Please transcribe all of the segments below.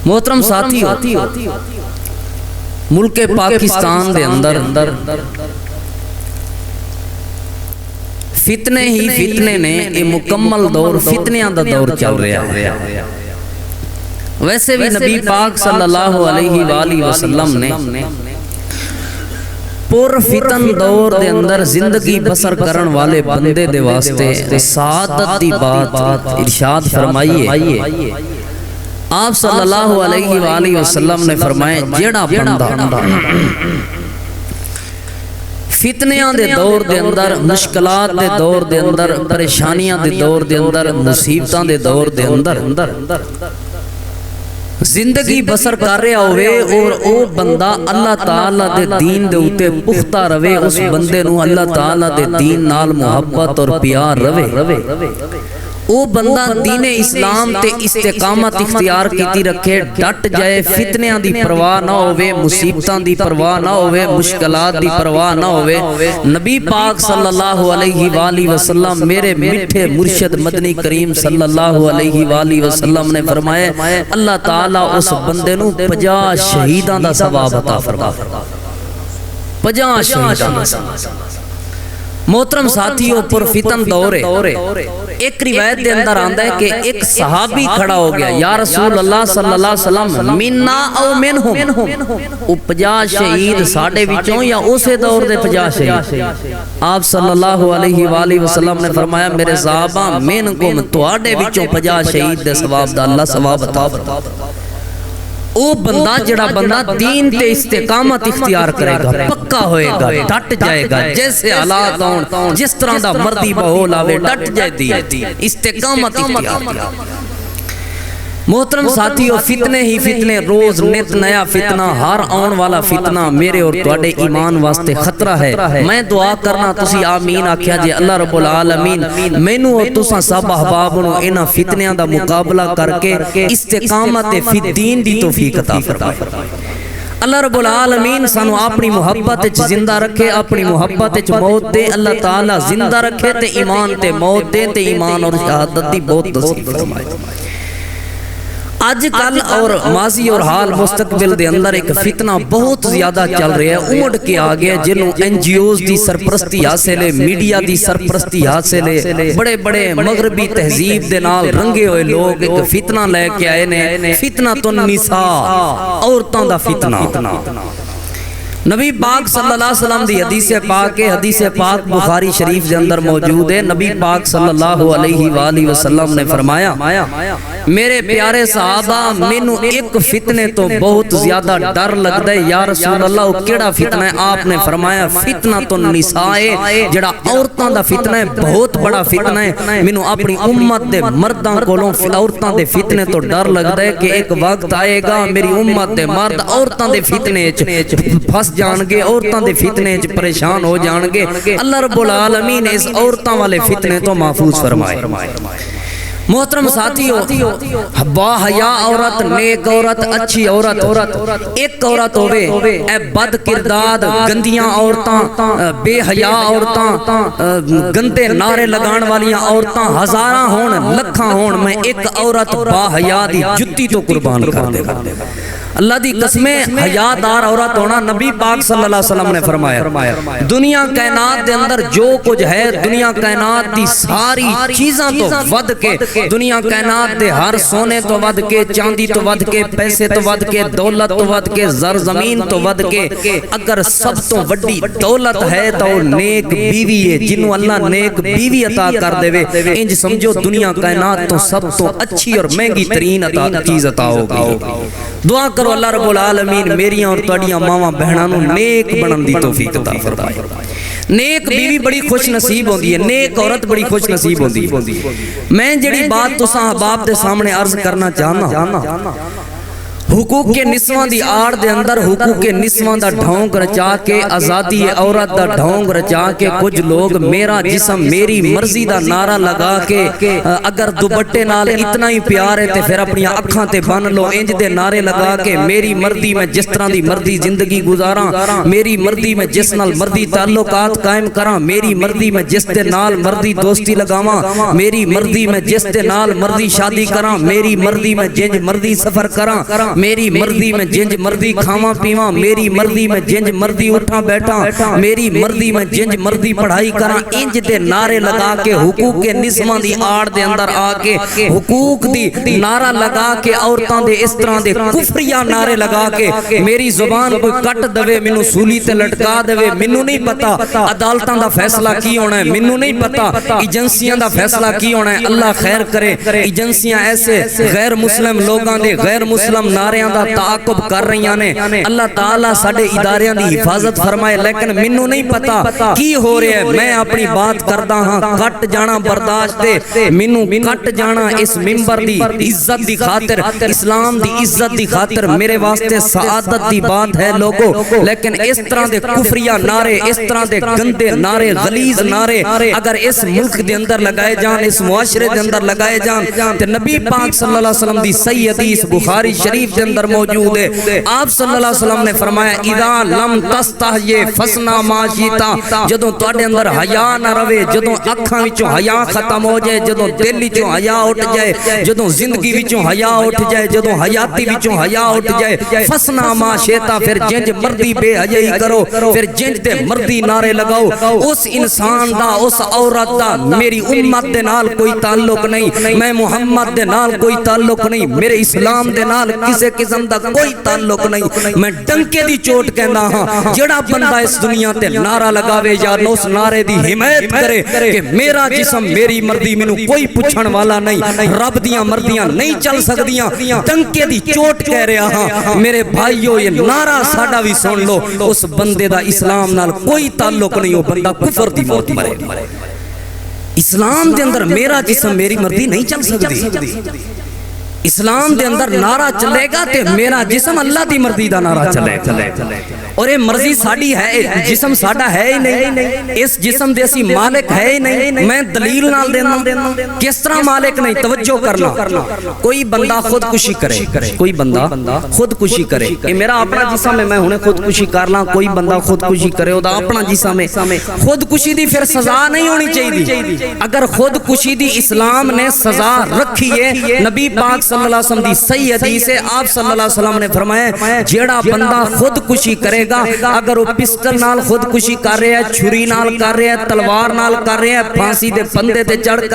محترم ساتھیو، ملک پاکستان دے اندر فتنے ہی فتنے نے، یہ مکمل دور فتنیاں دا دور چل رہا ہے۔ ویسے بھی نبی پاک صلی اللہ علیہ وآلہ وسلم نے پر فتن دور دے اندر زندگی بسر کرن والے بندے دے واسطے سعادت دی بات ارشاد فرمائیے۔ آپ صلی اللہ علیہ وآلہ وسلم نے فرمائے جیڑا بندہ فتنیاں دے دور دے اندر، مشکلات دے دور دے اندر، پریشانیاں دے دور دے اندر، مصیبتاں دے دور دے اندر زندگی بسر کر رہا ہوئے اور او بندہ اللہ تعالیٰ دے دین دے اوتے پختہ روے، اس بندے نو اللہ تعالیٰ دے دین نال محبت اور پیار روے، او بندہ دین اسلام تے استقامت اختیار کیتی رکھے، ڈٹ جائے، فتنیاں دی پرواہ نہ ہوئے، مصیبتاں دی پرواہ نہ ہوئے، مشکلات دی پرواہ نہ ہوئے۔ نبی پاک صلی اللہ علیہ وآلہ وسلم، میرے میٹھے مرشد مدنی کریم صلی اللہ علیہ وآلہ وسلم نے فرمائے اللہ تعالیٰ اس بندے نو 50 شہیداں دا ثواب عطا فرمائے، 50 شہیداں دا ثواب۔ محترم ساتھیوں، پر فتن دور ہے۔ ایک روایت دے اندر آندا ہے کہ ایک صحابی کھڑا ہو گیا، یا رسول اللہ صلی اللہ علیہ وسلم منا او منہم، او 50 شہید ساڑھے وچوں یا اسے دور دے 50 شہید؟ آپ صلی اللہ علیہ وآلہ وسلم نے فرمایا میرے صحابہ منکم، تواڈے وچوں 50 شہید دے ثواب دا اللہ ثواب عطا فرمائے۔ او بندہ جڑا بندہ دین تے استقامت اختیار کرے گا، پکا ہوئے گا، ڈٹ جائے گا، جیسے حالات ہون، جس طرح دا مردی بہول آوے، ڈٹ جائے دی استقامت اختیار کرے۔ محترم ساتھیو، فتنے ہی فتنے، روز نت نیا فتنہ، ہر آن والا فتنہ میرے اور تواڈے ایمان واسطے خطرہ ہے۔ میں دعا کرنا تسی آمین آکھیا جے اللہ رب العالمین مینوں اور تساں سب احباب نو انہاں فتنیاں دا مقابلہ کر کے استقامت فی الدین دی توفیق عطا فرمائے۔ اللہ رب العالمین سانو اپنی محبت وچ زندہ رکھے، اپنی محبت وچ موت دے، اللہ تعالیٰ زندہ رکھے تے ایمان تے موت دے تے ایمان اور شہادت دی بہت نصیب فرمائے۔ آج کل اور ماضی اور حال مستقبل دے اندر ایک فتنہ بہت زیادہ چل رہا ہے، امڑ کے آگیا جنہوں این جی اوز دی سرپرستی حاصل ہے، میڈیا دی سرپرستی حاصل ہے، بڑے بڑے مغربی تہذیب دے نال رنگے ہوئے لوگ ایک فتنہ لے کے آئے نے، فتنہ تن نساء، عورتوں دا فتنہ۔ نبی پاک صلی اللہ علیہ وسلم دی حدیث پاک ہے، حدیث پاک بخاری شریف دے اندر موجود ہے۔ نبی پاک صلی اللہ علیہ وآلہ وسلم نے فرمایا میرے پیارے صحابہ مینوں ایک فتنے تو بہت زیادہ ڈر لگدا ہے، یا رسول اللہ وہ کیڑا فتنہ ہے؟ آپ نے فرمایا فتنہ تو نساء، جڑا عورتاں دا فتنہ ہے، بہت بڑا فتنہ ہے۔ مینوں اپنی امت دے مرداں کولوں عورتاں دے فتنے تو ڈر لگدا ہے کہ ایک وقت آئے گا میری امت دے مرد عورتاں دے فتنے وچ پھس جان گے، عورتاں دے فتنے وچ پریشان ہو جان گے۔ اللہ رب العالمین اس عورتاں والے فتنے تو محفوظ فرمائے۔ محترم ساتھیو، با حیا عورت، نیک عورت، اچھی عورت، ایک عورت ہوئے اے بد کرداد گندیاں عورتاں، بے حیا عورتاں، گندے نعرے لگان والیاں عورتاں ہزاراں ہون، لکھاں ہون، میں ایک عورت با حیا دی جتی تو قربان کر دے گا۔ اللہ دی قسمیں حیادار عورت ہونا، نبی پاک صلی اللہ علیہ وسلم نے فرمایا دنیا کائنات دے اندر جو کچھ ہے، دنیا کائنات دی ساری چیزاں تو ود کے، دنیا کائنات دے ہر سونے تو ود کے، چاندی تو ود کے، پیسے تو ود کے، دولت تو ود کے، زر زمین تو ود کے، اگر سب تو وڈی دولت ہے تو نیک بیوی ہے، جنہوں اللہ نیک بیوی عطا کر دے وے، انج سمجھو دنیا کائنات تو سب تو اچھی اور مہنگی ترین چیز عطا ہوگی۔ دعا کرو اللہ رب العالمین میریاں اور تواڈیاں ماواں بہناں نوں نیک بنن دی توفیق عطا فرمائے۔ نیک بیوی بڑی خوش نصیب ہوندی ہے، نیک عورت بڑی خوش نصیب ہوندی ہے۔ میں جڑی بات تساں احباب دے سامنے عرض کرنا چاہنا، حقوق کے نسواں دی آڑ دے اندر حقوق کے نسواں دا ڈھونگ رچا کے، آزادی عورت دا ڈھونگ رچا کے کچھ لوگ میرا جسم میری مرضی دا نعرہ لگا کے اگر دوپٹے نال اتنا ہی پیار ہے تے پھر اپنی اکھاں تے بن لو، انج دے نعرے لگا کے میری مرضی میں جس طرح دی مرضی زندگی گزاراں، میری مرضی میں جس نال مرضی تعلقات قائم کراں، میری مرضی میں جس دے نال مرضی دوستی لگاواں، میری مرضی میں جس دے نال مرضی شادی کراں، میری مرضی میں جنج مرضی سفر کراں، میری مرضی میں جنج مرضی کھاواں پیواں، میری مرضی میں جنج مرضی اٹھاں بیٹھاں، میری مرضی میں جنج مرضی پڑھائی کراں، انج دے نعرے لگا کے حقوق کے نظماں دی آڑ دے اندر آ کے حقوق دی نعرہ لگا کے عورتاں دے اس طرح دے کفریہ نعرے لگا کے میری زبان کوئی کٹ دوے مینوں سولی تے لٹکا دوے، مینوں نہیں پتا عدالتاں دا فیصلہ کی ہونا ہے، مینوں نہیں پتا ایجنسیاں دا فیصلہ کی ہونا ہے۔ اللہ خیر کرے، ایجنسیاں ایسے غیر مسلم لوگاں دے غیر مسلم نعریاں دا تعاقب کر رہیاں نے، اللہ تعالیٰ ساڈے اداریاں دی حفاظت فرمائے، لیکن مینوں نہیں پتا کی ہو رہا ہے۔ میں اپنی بات کردا ہاں، کٹ جانا برداشت دے، مینوں کٹ جانا اس منبر دی عزت دی خاطر، اسلام دی عزت دی خاطر میرے واسطے سعادت دی بات ہے لوگو، لیکن اس طرح دے کفریہ نعرے، اس طرح دے گندے نعرے، غلیظ نعرے اگر اس ملک دے اندر لگائے جان، اس معاشرے دے اندر لگائے جان، تے نبی پاک صلی اللہ علیہ وسلم دی صحیح حدیث بخاری شریف دے اندر موجود ہے، آپ صلی اللہ علیہ وسلم نے فرمایا اذا لم تستحی فصنع ما شئت، جدوں تواڈے اندر حیا نہ رہے، جدوں اکھاں وچوں حیا ختم ہو جائے، جدوں دل وچوں حیا اٹھ جائے، جدوں زندگی وچوں حیا اٹھ جائے، جدوں حیاتی وچوں حیا اٹھ جائے، فصنع ما شئت، پھر جنج مردی بے حیائی کرو، پھر جنج تے مردی نعرے لگاؤ، اس انسان دا اس عورت دا میری امت دے نال کوئی تعلق نہیں، میں محمد دے نال کوئی تعلق نہیں، میرے اسلام دے نال کسے قسم دا کوئی تعلق نہیں، میں ڈنکے دی چوٹ کہنا ہاں، جڑا بندہ اس دنیا تے نعرہ لگاوے یا اس نعرے دی حمایت کرے کہ میرا جسم میری مرضی، مینوں کوئی پوچھن والا نہیں، رب دیاں مرضیاں نہیں چل سکدیاں، ڈنکے دی چوٹ کہہ رہا ہاں میرے بھائیو، یہ نعرہ ساڈا بھی سن لو، اس بندے دا اسلام نال کوئی تعلق نہیں، وہ بندہ کفر دی موت مرے۔ اسلام دے اندر میرا جسم میری مرضی نہیں چل سکتی، اسلام دے اندر نعرہ چلے گا تے میرا جسم اللہ دی مرضی دا نعرہ چلے گا، اور یہ مرضی ساڑی ہے، جسم ساڑا ہے ہی نہیں، اس جسم دے اسی مالک ہے ہی نہیں، میں دلیل نال دینا کس طرح مالک نہیں، توجہ کرنا، کوئی بندہ خودکشی کرے، کوئی بندہ خودکشی کرے، یہ میرا اپنا جسم ہے، میں ہنے خودکشی کر لاں، کوئی بندہ خودکشی کرے، وہ دا اپنا جسم ہے، خودکشی دی پھر سزا نہیں ہونی چاہیے، اگر خودکشی دی اسلام نے سزا رکھی ہے، نبی پاک صلی اللہ علیہ وسلم دی صحیح حدیث ہے، آپ صلی اللہ علیہ وسلم نے فرمایا جیڑا بندہ خودکشی کرے گا، اگر وہ پسٹل نال خودکشی کر رہا ہے، چھری نال کر رہا ہے، تلوار نال کر رہا ہے، پھانسی دے پندے تے چڑھ کے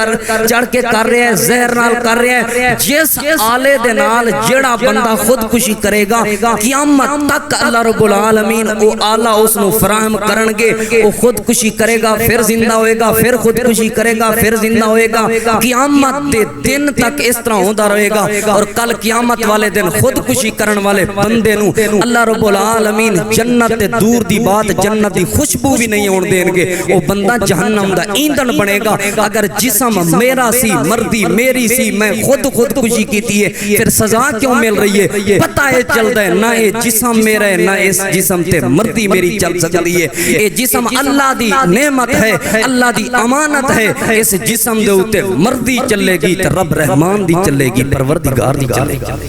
کر رہا ہے، زہر نال کر رہا ہے، جس آلے دے نال جیڑا بندہ خودکشی کرے گا، قیامت تک اللہ رب العالمین او آلہ اس نو فراہم کرنگے، وہ خودکشی کرے گا پھر زندہ ہوئے گا، پھر خودکشی کرے گا پھر زندہ ہوئے گا، قیامت دے دن تک اس طرح ہوتا رہے گا، اور کل قیامت والے دن خودکشی کرن والے بندے نو اللہ رب العالمین جنت دور دی بات، جنت دی خوشبو بھی نہیں ہون دیں گے، وہ بندہ جہنم دا ایندھن بنے گا۔ اگر جسم میرا سی، مردی میری سی، میں خودکشی کیتی ہے، پھر سزا کیوں مل رہی ہے؟ پتہ ہے چلتا ہے نہ یہ جسم میرا ہے، نہ اس جسم تے مردی میری چل سکتی ہے، یہ جسم اللہ دی نعمت ہے، اللہ دی امانت ہے، اس جسم دے اوتے مردی چلے گی تے رب رحمان دی چلے گی، پروردگار دی چلے گی۔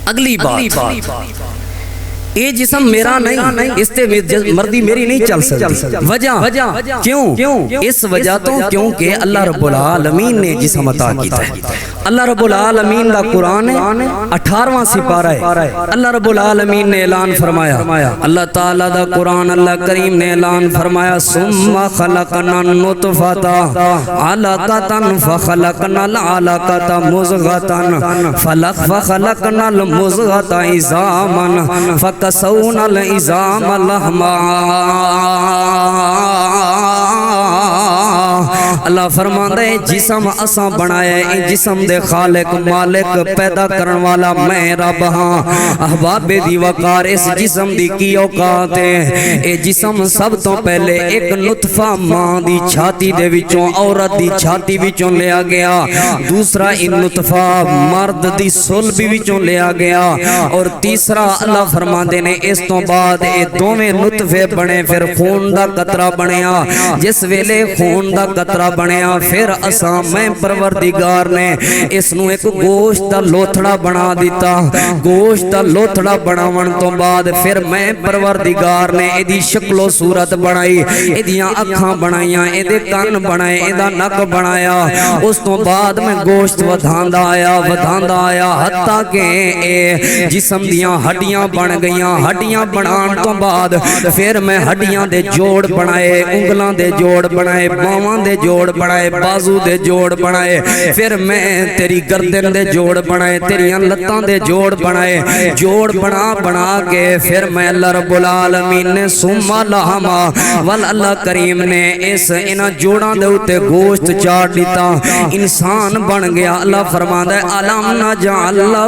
اگلی بات، یہ جسم میرا نہیں، اس تے مردی میری نہیں چل سکتی، وجہ کیوں؟ اس وجہ تو کیونکہ اللہ رب العالمین نے جسم عطا کیتا ہے۔ اللہ رب العالمین دا قرآن 18واں سپارہ ہے، اللہ رب العالمین نے اعلان فرمایا، اللہ تعالیٰ دا قرآن اللہ کریم نے اعلان فرمایا، ثم خلقنا النطفۃ علقۃ فخلقنا العلقۃ مضغۃ فخلقنا المضغۃ عظاما فكسونا العظام لحما۔ اللہ فرماندا ہے جسم اساں بنایا ہے، جسم دے خالق مالک پیدا کرن والا میں رب ہاں۔ احباب دی وقار اس جسم دی کی اوقات ہے، اے جسم سب تو پہلے ایک نطفہ ماں دی چھاتی دے وچوں، عورت دی چھاتی وچوں لیا گیا، دوسرا ان نطفہ مرد دی صلب وچوں لیا گیا، اور تیسرا اللہ فرماندے نے اس تو بعد اے دوویں نطفے بنے، پھر خون دا قطرہ بنیا، جس ویلے خون دا قطرہ بنیا پھر اساں میں پروردگار نے اس نو ایک گوشت دا لوتھڑا بنا دیتا گوشت دا لوتھڑا بناون تو بعد پھر میں پروردگار نے ایدی شکل و صورت بنائی ایدیاں اکھاں بنائیاں ایدے کان بنائے ایدہ نک بنایا اس تو بعد میں گوشت ودھاندہ آیا حتیٰ کہ جسم دیاں ہڈیاں بن گئیاں ہڈیاں بنان تو بعد پھر میں ہڈیاں دے جوڑ بنائے انگلاں دے جوڑ بنائے باواں دے جوڑ بنائے بازو دے جوڑ بنائے پھر میں تیری گردن دے جوڑ بنائے تیریاں لتاں دے جوڑ بنائے جوڑ بنا کے پھر میں اللہ رب العالمین نے سما لہما اللہ کریم نے اس انہ جوڑاں دے ہوتے گوشت چاڑ دیتا انسان بن گیا اللہ فرماتا ہے علم نجعل لہ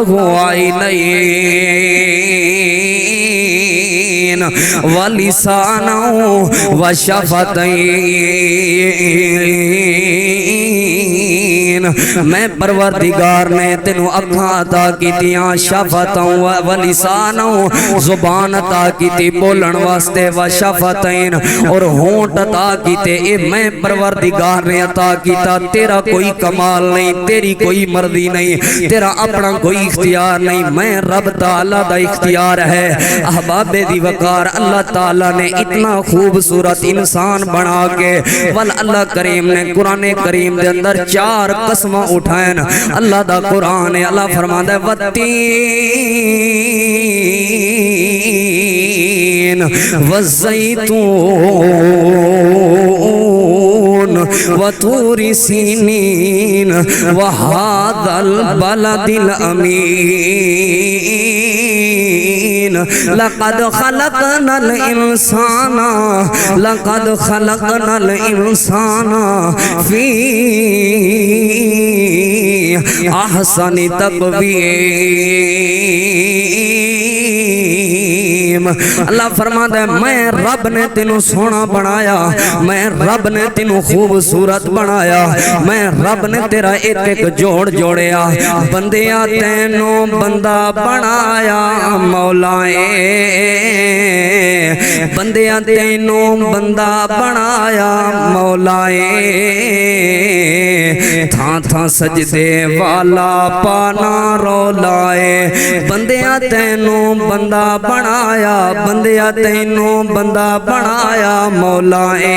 عینین ولسانا وشفتین میں پروردگار نے تینوں اکھاں عطا کیتیاں شفتاں ولساناں زبان عطا کیتی بولن واسطے وشفتین اور ہونٹ عطا کیتے اے میں پروردگار نے عطا کیتا تیرا کوئی کمال نہیں تیری کوئی مرضی نہیں تیرا اپنا کوئی اختیار نہیں میں رب تعالیٰ دا اختیار ہے احباب دی وقار اللہ تعالیٰ نے اتنا خوبصورت انسان بنا کے اللہ کریم نے قرآن کریم دے اندر 4 قسمہ اٹھائیں اللہ دا قرآن اللہ فرماتا ہے والتین والزیتون وطور سینین وهذا البلد الأمين لقد خلقنا الإنسان في أحسن تقويم اللہ فرماتا ہے میں رب نے تینوں سونا بنایا میں رب نے تینوں خوبصورت بنایا میں رب نے تیرا ایک ایک جوڑ جوڑیا بندیا تینوں بندہ بنایا مولائے بندیا تینوں بندہ بنایا مولائے تھاں تھاں سجدے والا پانا رولائے بندیا تینوں بندہ بنایا بندیا تینوں بندہ بنایا مولائے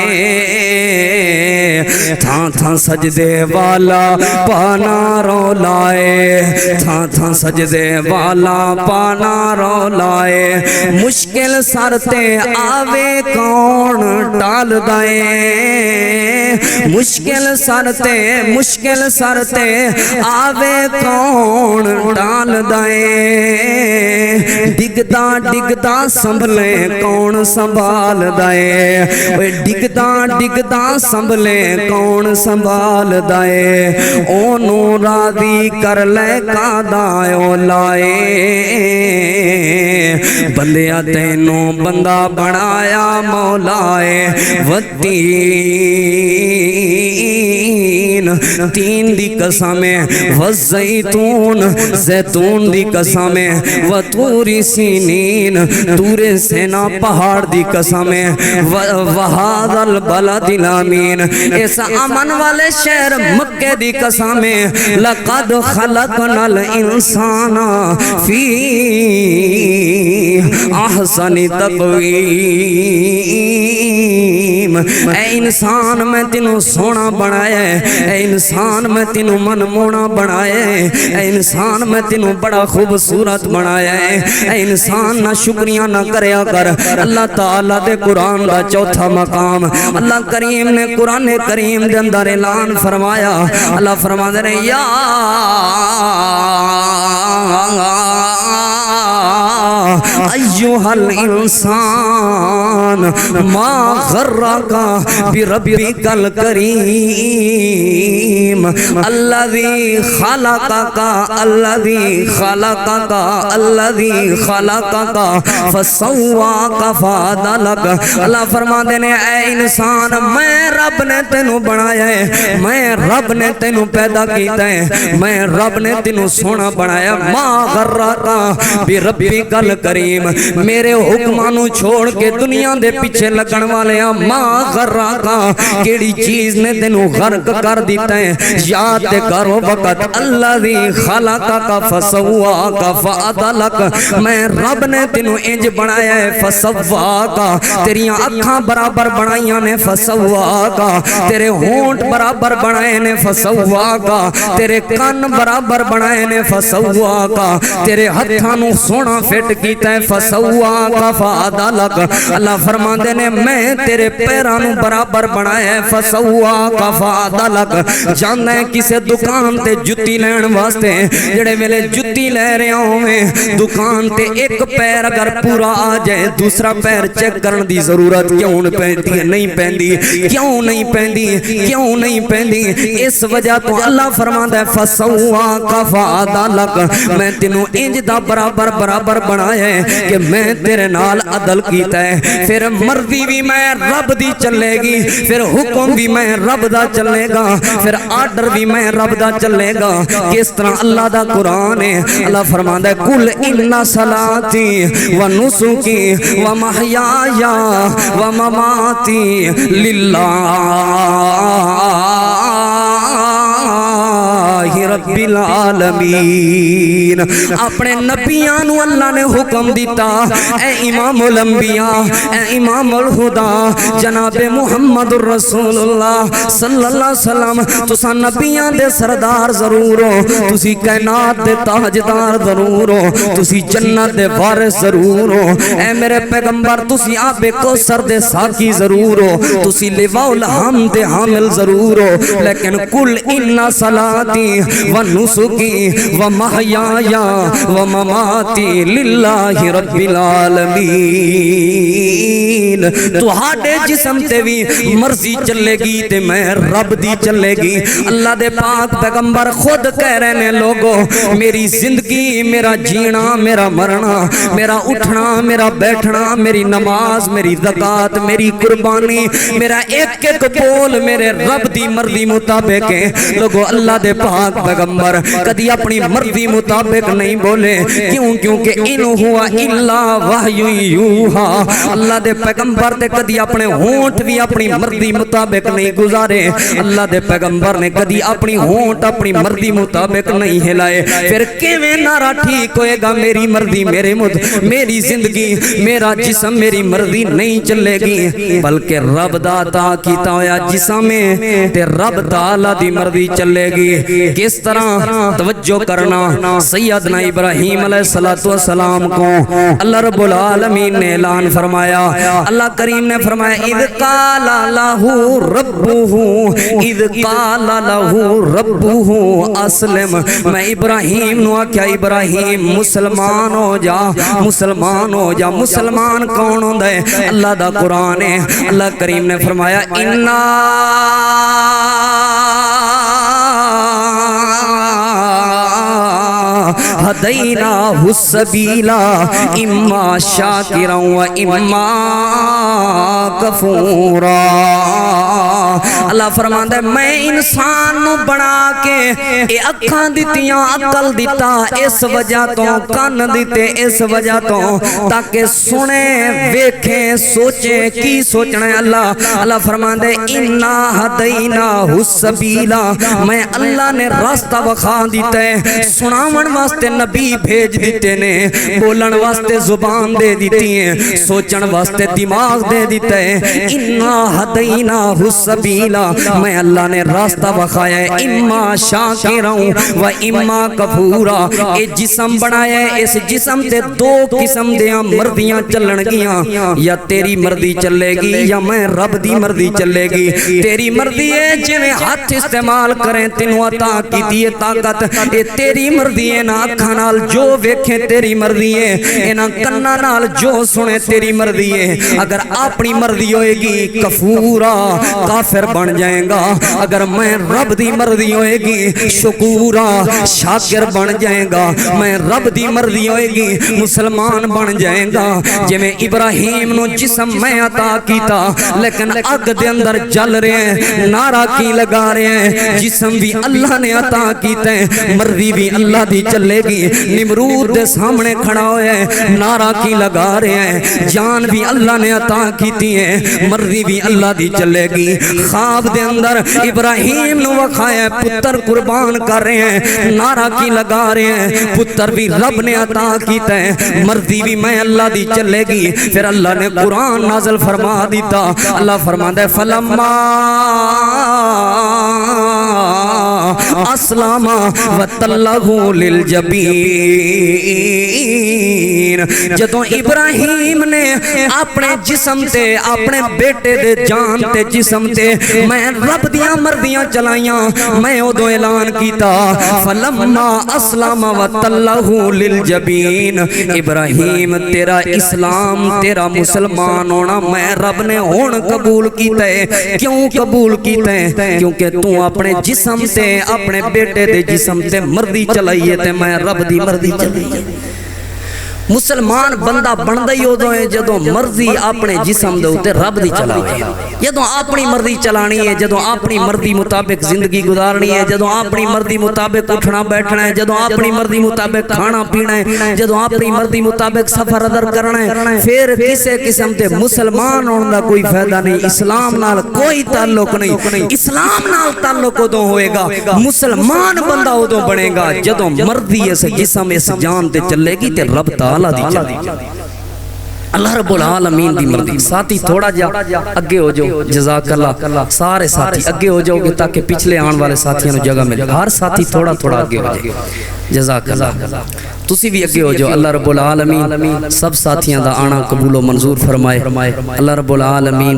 تھاں تھاں سجدے والا پانا رولائے تھاں تھاں سجدے والا پانا رولائے مشکل سرتے آوے کون ٹال دائے مشکل سرتے آوے کون ٹال دائے ڈگدا سنبھلے کون سنبھال دائے ڈگدا سنبھلے کون سنبھال دائے اونوں راضی کر لے قادائے لائے بندیا تینوں بندہ بنایا مولائے تین دی قسمیں والزیتون زیتون دی قسمیں وطور سینین تور سینا پہاڑ دی قسمیں وہذا البلد الامین اس امن والے شہر مکہ دی قسمیں لقد خلقنا الانسان فی احسن تقویم اے انسان میں تینوں سونا بنایا اے انسان میں تینوں من مونا بنایا اے انسان میں تینوں بڑا خوبصورت بنایا اے انسان نہ شکریہ نہ کریا کر اللہ تعالیٰ دے قرآن دا چوتھا مقام اللہ کریم نے قرآن کریم دے اندر اعلان فرمایا اللہ فرماتے ہیں یا ایوہ الانسان ما غرک بربک الکریم الذی خلقک فسواک فعدلک اللہ فرماتے ہیں اے انسان میں رب نے تینوں بنایا ہے میں رب نے تینوں پیدا کیتا ہے میں رب نے تینوں سونا بنایا ما غرک بربک الکریم میرے حکمانو چھوڑ کے دنیا دے پیچھے لگن والے ما غراکا کیڑی چیز نے تینو غرق کر دیتا ہے یاد کرو وقت الذی خلقک فسواک فعدلک میں رب نے تینو انج بنایا ہے فسواکا تیریاں اکھاں برابر بنائیاں نے فسواکا تیرے ہونٹ برابر بنائے نے فسواکا تیرے کان برابر بنائے نے فسواکا تیرے ہتھاں نو سونا فٹ کیتا ہے فسواکا فعدلک اللہ فرماندے نے میں تیرے پیراں نو برابر بنایا ہے فسواکا فعدلک جاندا ہے کسے دکان تے جُتی لین واسطے جڑے ویلے جُتی لے رہے ہوویں دکان تے ایک پیر اگر پورا آ جائے دوسرا پیر چیک کرن دی ضرورت کیوں پیندی ہے نہیں پیندی کیوں نہیں پیندی کیوں نہیں پیندی اس وجہ تو اللہ فرماندا ہے فسواکا فعدلک میں تینوں انج دا برابر برابر بنایا ہے کہ میں تیرے نال عدل کیتا ہے پھر مرضی بھی میں رب دی چلے گی پھر حکم بھی میں رب دا چلے گا پھر آرڈر بھی میں رب دا چلے گا کس طرح اللہ دا قرآن ہے اللہ فرماندا ہے کل ان صلاتی و نسکی و محیایا و مماتی للہ رب العالمین اپنے نبیانو اللہ نے حکم دیتا اے امام الانبیاء اے امام الہدا جناب محمد الرسول اللہ صلی اللہ علیہ وسلم تسا نبیان دے سردار ضرور ہو تسی کائنات دے تاجدار ضرور ہو تسی جنت دے وارث ضرور ہو اے میرے پیغمبر تسی آب کوثر دے ساقی ضرور ہو تسی لواء الحمد دے حامل ضرور ہو لیکن کل ان صلاتی و نسکی و محیایا و مماتی للہ رب العالمین تو ہاڑے جسم تے بھی مرضی چلے گی تے میں رب دی چلے گی اللہ دے پاک پیغمبر خود کہہ رہے ہیں لوگوں میری زندگی میرا جینا میرا مرنا میرا اٹھنا میرا بیٹھنا میری نماز میری زکات میری قربانی میرا ایک ایک بول میرے رب دی مرضی مطابق ہے لوگوں اللہ دے پاک پیغمبر کدی اپنی مرضی مطابق نہیں بولے کیونکہ ان ہوا الا وحی یوحا اللہ دے پیغمبر تے کدی اپنے ہونٹ بھی اپنی مرضی مطابق نہیں گزارے اللہ دے پیغمبر نے کدی اپنی ہونٹ اپنی مرضی مطابق نہیں ہلائے پھر کیویں نعرہ ٹھیک ہوئے گا میری مرضی میری زندگی میرا جسم میری مرضی نہیں چلے گی بلکہ رب دا عطا کیتا ہویا جسم میں تے رب تعالی دی مرضی چلے گی کس طرح توجہ کرنا سیدنا ابراہیم علیہ السلام کو اللہ رب العالمین نے اعلان فرمایا اللہ کریم نے فرمایا اذ قال له ربه اسلم میں ابراہیم نو کیا ابراہیم مسلمان ہو جا مسلمان ہو جا مسلمان کون ہوندا ہے اللہ دا قرآن ہے اللہ کریم نے فرمایا انا ہدیناہ السبیل اما شاکرا و اما کفورا اللہ فرماندا ہے میں انسان نو بنا کے اے اکھاں دتیاں عقل دیتا اس وجہ تو کان دیتے اس وجہ تو تاکہ سنے ویکھے سوچے کی سوچنا ہے اللہ فرماندا ہے انا ہدیناہ السبیل میں اللہ نے راستہ وکھا دیتا ہے سناون واسطے نبی بھیج دیتے نے بولن واسطے زبان دے دیتی ہیں سوچن واسطے دماغ دے دیتا ہے انا ہدیناہ السبیل میں اللہ نے راستہ بخایا ہے اما شاکرا و اما کفورا اے جسم بنایا ہے اس جسم تے دو قسم دیاں مرضیاں چلن گیاں یا تیری مرضی چلے گی یا میں رب دی مرضی چلے گی تیری مرضی ہے جنہیں ہاتھ استعمال کریں تینوں عطا کی دیئے طاقت اے تیری مرضی ہے نا اکھاں نال جو ویکھیں تیری مرضی ہے اے نا کناں نال جو سنے تیری مرضی ہے اگر اپنی مرضی ہوئے گی کفورا کافر بن جائیں گا اگر میں رب دی مرضی ہوئے گی شکورا شاکر بن جائیں گا میں رب دی مرضی ہوئے گی مسلمان بن جائیں گا جویں ابراہیم نو جسم میں عطا کیتا لیکن اگ دے اندر جل رہے ہیں نعرہ کی لگا رہے ہیں جسم بھی اللہ نے عطا کیتا ہے مرضی بھی اللہ دی چلے گی نمرود دے سامنے کھڑا ہوئے ہیں، نعرہ کی لگا رہے ہیں، جان بھی اللہ نے عطا کیتی ہے، مرضی بھی اللہ دی چلے گی۔ خواب دے اندر ابراہیم نو وکھایا پتر قربان کر رہے ہیں، نعرہ کی لگا رہے ہیں، پتر بھی رب نے عطا کیتا ہے، مرضی بھی میں اللہ دی چلے گی۔ پھر اللہ نے قرآن نازل فرما دیتا، اللہ فرماتا ہے فلما اسلم وتلہ للجبین، جدوں ابراہیم نے اپنے جسم تے اپنے بیٹے دے جان تے جسم تے میں رب دیاں مرضیاں چلائیاں، میں ادو اعلان کیتا فلما اسلم وتلہ للجبین، ابراہیم تیرا اسلام تیرا مسلمان ہونا میں رب نے ہون قبول کیتا ہے۔ کیوں قبول کیتا ہے؟ کیونکہ تو اپنے جسم تے اپنے بیٹے دے جسم تے مرضی چلائیے تے میں رب دی مرضی چلائیے۔ مسلمان بندہ بندہ ہی ادو ہے جدوں مرضی اپنے جسم دے اوتے رب دی چلاوے، جدوں اپنی مرضی چلانی ہے، جدوں اپنی مرضی مطابق زندگی گزارنی ہے، جدوں اپنی مرضی مطابق اٹھنا بیٹھنا ہے، جدوں اپنی مرضی مطابق کھانا پینا ہے، جدوں اپنی مرضی مطابق سفر ادر کرنا ہے، پھر کسے قسم تے مسلمان ہون دا کوئی فائدہ نہیں، اسلام نال کوئی تعلق نہیں۔ اسلام نال تعلق ادوں ہوئے گا، مسلمان بندہ ادوں بنے گا جدوں مرضی اس جسم اس جان تے چلے گی تے رب تعالی دی چلے گی، اللہ رب العالمین دی مرضی۔ ساتھی تھوڑا جا اگے ہو جاؤ، جزاک اللہ، سارے ساتھی اگے ہو جاؤ گے تاکہ پچھلے آن والے ساتھیوں نے جگہ ملے، ہر ساتھی تھوڑا تھوڑا اگے ہو جائے، جزاک اللہ۔ تسی بھی اگے ہو جاؤ، اللہ رب العالمین سب ساتھیاں دا آنا قبول و منظور فرمائے، اللہ رب العالمین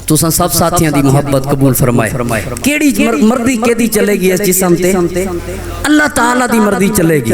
تساں سب ساتھیاں دی محبت قبول فرمائے۔ کیڑی مرضی کیدی چلے گی اس جسم تے؟ اللہ تعالیٰ دی مرضی چلے گی،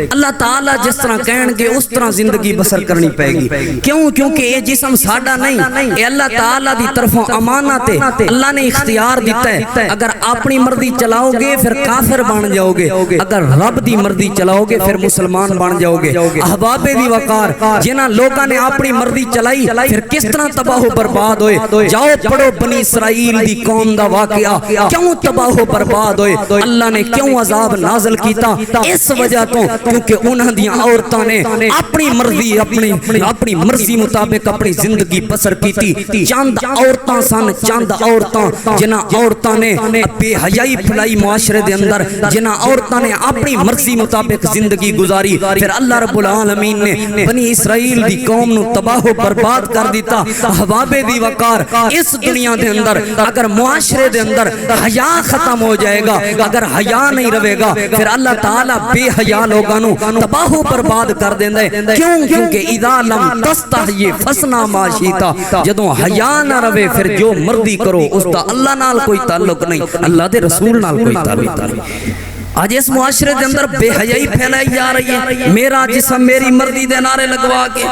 اللہ تعالیٰ جس طرح کہن گے اس طرح زندگی بسر کرنی پائے گی۔ کیوں؟ کیونکہ یہ جسم ساڈا نہیں، یہ اللہ تعالیٰ دی طرفوں امانت ہے، اللہ نے اختیار دیتا ہے۔ اگر اپنی مرضی چلاؤ گے پھر کافر بن جاؤ گے، اگر رب دی مرضی چلاؤ گے پھر مسلمان بن جاؤ گے۔ احباب دی وقار، جنہاں لوگاں نے اپنی مرضی چلائی پھر کس طرح تباہ و برباد ہوئے، جاؤ پڑھو بنی اسرائیل دی قوم دا واقعہ، کیوں تباہ و برباد ہوئے، اللہ نے کیوں عذاب نازل کیتا؟ اس وجہ تو کیونکہ انہاں دیاں عورتاں نے اپنی مرضی اپنی مرضی مطابق اپنی زندگی بسر کیتی۔ چند عورتاں سن، چند عورتاں جنہاں عورتاں نے بے حیائی پھیلائی معاشرے دے اندر، جنہاں عورتاں نے اپنی مرضی مطابق زندگی گزاری، پھر اللہ رب العالمین نے بنی اسرائیل دی قوم نو تباہ و برباد کر دیتا۔ احباب دی وقار، اس دنیا دے اندر اگر معاشرے دے اندر حیا ختم ہو جائے گا، اگر حیا نہیں رہے گا، پھر اللہ تعالیٰ بے حیا لوگاں نو تباہ و برباد کر دیندا ہے۔ کیوں؟ کیونکہ اذا لم تستحی فصنع ما شئت، جدوں حیا نہ رہے پھر جو مرضی کرو، اس دا اللہ نال کوئی تعلق نہیں، اللہ دے رسول نال کوئی تعلق نہیں۔ آج اس معاشرے دے اندر بے حیائی پھیلائی جا رہی ہے، میرا جسم میری مرضی دے نعرے لگوا کے،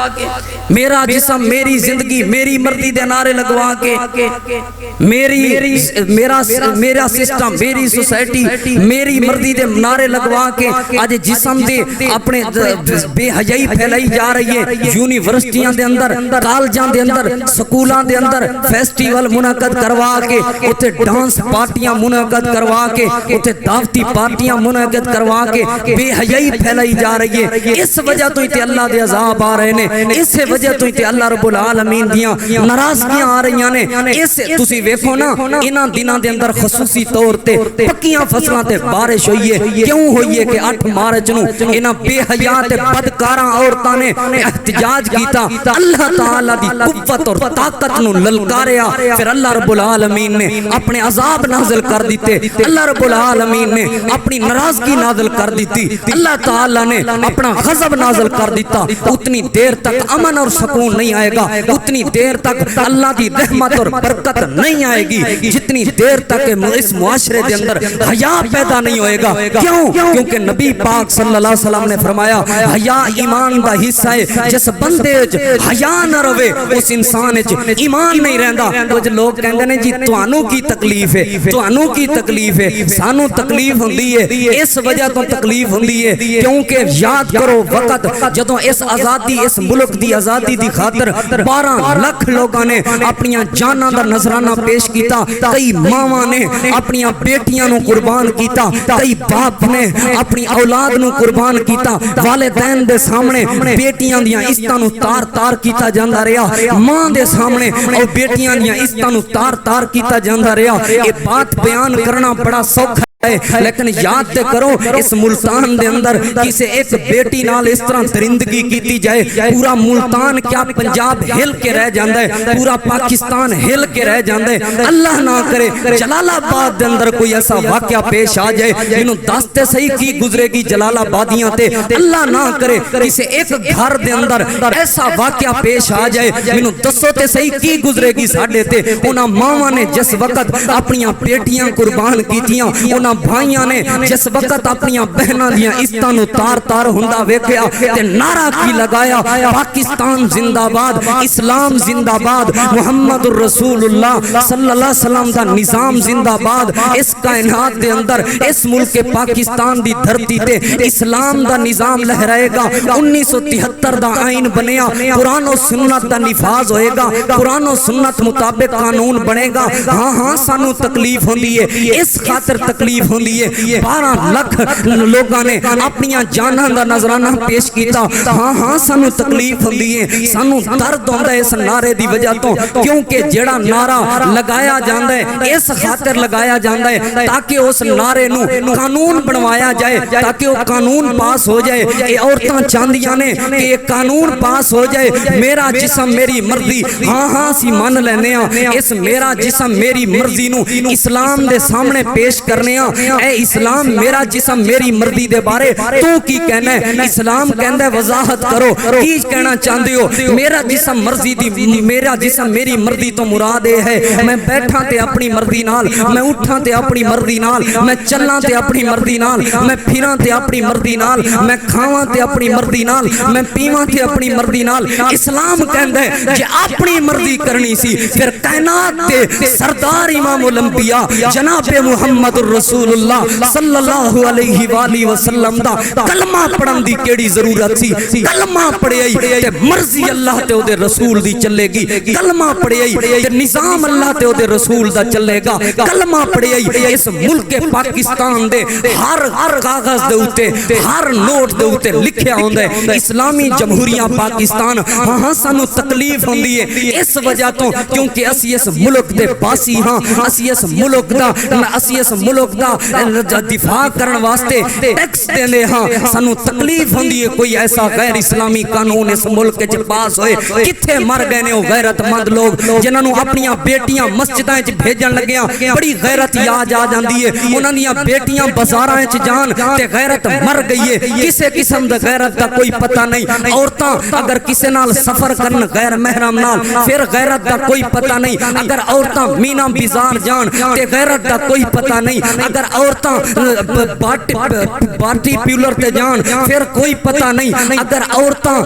میرا جسم میری زندگی میری مرضی دے نعرے لگوا کے، میرا سسٹم میری سوسائٹی میری مرضی دے نعرے لگوا کے آج جسم دے اپنے بے حیائی پھیلائی جا رہی ہے۔ یونیورسٹیاں دے اندر، کالجاں دے اندر، سکولاں دے اندر فیسٹیول منعقد کروا کے، اوتے ڈانس پارٹیاں منعقد کروا کے، اوتے دعوتی پارٹیاں منعقد کروا کے بے حیائی پھیلائی جا رہی ہے۔ اس وجہ تو تے اللہ دے عذاب آ رہے ہیں، اس وجہ تو تے اللہ رب العالمین دیاں ناراضگیاں آ رہی ہیں۔ اس تسی ویکھو نا، انہاں دناں دے اندر خصوصی طور تے پکیاں فصلاں تے بارش ہوئی ہے۔ کیوں ہوئی ہے کہ 8 مارچ نو انہاں بے حیا تے بدکاراں عورتاں نے احتجاج کیتا، اللہ تعالی دی قوت اور طاقت نو للکاریا، پھر اللہ رب العالمین نے اپنے عذاب نازل کر دیتے، اللہ رب العالمین نے اپنی ناراضگی نازل کر دیتی، اللہ تعالی نے اپنا غضب نازل کر دیتا۔ اتنی دیر تک امن اور سکون نہیں آئے گا، اتنی دیر تک اللہ دی رحمت اور برکت نہیں آئے گی، جتنی دیر تک اس معاشرے دے اندر حیا پیدا نہیں ہوئے گا۔ کیوں؟ کیونکہ نبی پاک صلی اللہ علیہ وسلم نے فرمایا حیا ایمان دا حصہ ہے، جس بندے وچ حیا نہ رہے اس انسان وچ ایمان نہیں رہندا۔ کچھ لوگ کہندے نے جی تانوں کی تکلیف ہے، تانوں کی تکلیف ہے، سانوں تکلیف ہوندی ہے ہے، اس وجہ تو تکلیف ہوندی ہے کیونکہ یاد کرو وقت جدوں اس آزادی اس ملک دی آزادی دی خاطر 12 لاکھ لوگاں نے اپنی جاناں دا نذرانہ پیش کیتا، کئی ماواں نے اپنی بیٹیاں نو قربان کیتا، کئی باپ نے اپنی اولاد نو قربان کیتا، والدین دے سامنے بیٹیاں دیاں عزتاں نو تار تار کیتا جاندا رہیا، ماں دے سامنے او بیٹیاں دیاں عزتاں نو تار تار کیتا جاندا رہیا۔ یہ بات بیان کرنا بڑا سوکھا لیکن یاد تے کرو اس ملتان دے اندر کسے ایک بیٹی نال اس طرح درندگی کیتی جائے پورا ملتان کیا پنجاب ہل کے رہ جاندہ ہے، پورا پاکستان ہل کے رہ جاندہ ہے۔ اللہ نہ کرے جلال آباد دے اندر کوئی ایسا واقعہ پیش آ جائے جنہوں دستے صحیح کی گزرے گی جلال آبادیاں تے، اللہ نہ کرے کسے ایک گھر دے اندر ایسا واقعہ پیش آ جائے جنہوں دسو تے صحیح کی گزرے گی ساڑھے تے۔ انہاں ماواں نے جس وقت اپنی بیٹیاں قربان کیتیاں، انہاں بھائیاں نے جس وقت اپنی بہناں دیاں عزتاں نو تار تار ہوندا ویکھیا تے نعرہ کی لگایا پاکستان زندہ باد، اسلام زندہ باد، محمد الرسول اللہ صلی اللہ علیہ وسلم دا نظام زندہ باد، اس کائنات دے اندر اس ملک پاکستان دی دھرتی تے اسلام دا نظام لہرائے گا۔ 1973 دا آئین بنیا، قرآن و سنت دا نفاذ ہوئے گا، قرآن و سنت مطابق قانون بنے گا۔ ہاں ہاں سانو تکلیف ہوندی ہے، اس خاطر تکلیف ہوندی ہے 12 لاکھ لوگاں نے اپنی جاناں دا نذرانہ پیش کیتا۔ ہاں ہاں سانو تکلیف ہوندی ہے، سانو درد ہوندا ہے اس نعرے دی وجہ تو، کیونکہ جڑا نعرہ لگایا جاندا ہے اس خاطر لگایا جاندا ہے تاکہ اس نعرے نو قانون بنوایا جائے، تاکہ وہ قانون پاس ہو جائے۔ اے عورتاں چاندیاں نے کہ یہ قانون پاس ہو جائے، میرا جسم میری مرضی۔ ہاں ہاں سی مان لینے ہاں اس میرا جسم میری مرضی نو اسلام دے سامنے پیش کرنے ہاں۔ اے اسلام میرا جسم میری مرضی دے بارے تو کی کہنا ہے؟ اسلام کہندا ہے وضاحت کرو کی کہنا چاہندے ہو؟ میرا جسم مرضی دی، میرا جسم میری مرضی تو مراد ہے میں بیٹھاں تے اپنی مرضی نال، میں اٹھاں تے اپنی مرضی نال، میں چلاں تے اپنی مرضی نال، میں پھراں تے اپنی مرضی نال، میں کھاواں تے اپنی مرضی نال، میں پیواں تے اپنی مرضی نال۔ اسلام کہندا ہے کہ اپنی مرضی کرنی سی پھر کائنات تے سردار امام الانبیاء جناب محمد الرسول اللہ صلی اللہ علیہ وآلہ وسلم دا کلمہ پڑھن دی کیڑی ضرورت سی؟ کلمہ پڑھے تے مرضی اللہ تے او دے رسول دی چلے گی، کلمہ پڑھے تے نظام اللہ تے او دے رسول دا چلے گا، کلمہ پڑھے اس ملک پاکستان دے ہر کاغذ دے اوتے ہر نوٹ دے اوتے لکھیا ہوندا ہے اسلامی جمہوریہ پاکستان۔ ہاں ہاں سانو تکلیف ہوندی ہے اس وجہ تو کیونکہ اسی اس ملک دے باسی ہاں، اسی اس ملک دا دفاع کرن واسطے ٹیکس دیندے ہاں، سانو تکلیف ہوندی ہے کوئی ایسا غیر اسلامی قانون اس ملک وچ پاس ہوئے۔ کتھے مر گئے نے او غیرت مند لوگ جنہاں نو اپنی بیٹیاں مسجداں وچ بھیجن لگیاں بڑی غیرت یاد آ جاندی ہے، انہاں دیاں بیٹیاں بازاراں وچ جان تے غیرت مر گئی ہے، کسے قسم دا غیرت دا کوئی پتہ نہیں۔ عورتاں اگر کسے نال سفر کرن غیر محرم نال پھر غیرت دا کوئی پتہ نہیں، اگر عورتاں مینا بازار جان تے غیرت دا کوئی پتہ نہیں، اگر عورتاں پارٹی پیولر تے جان پھر کوئی پتہ نہیں، اگر عورتاں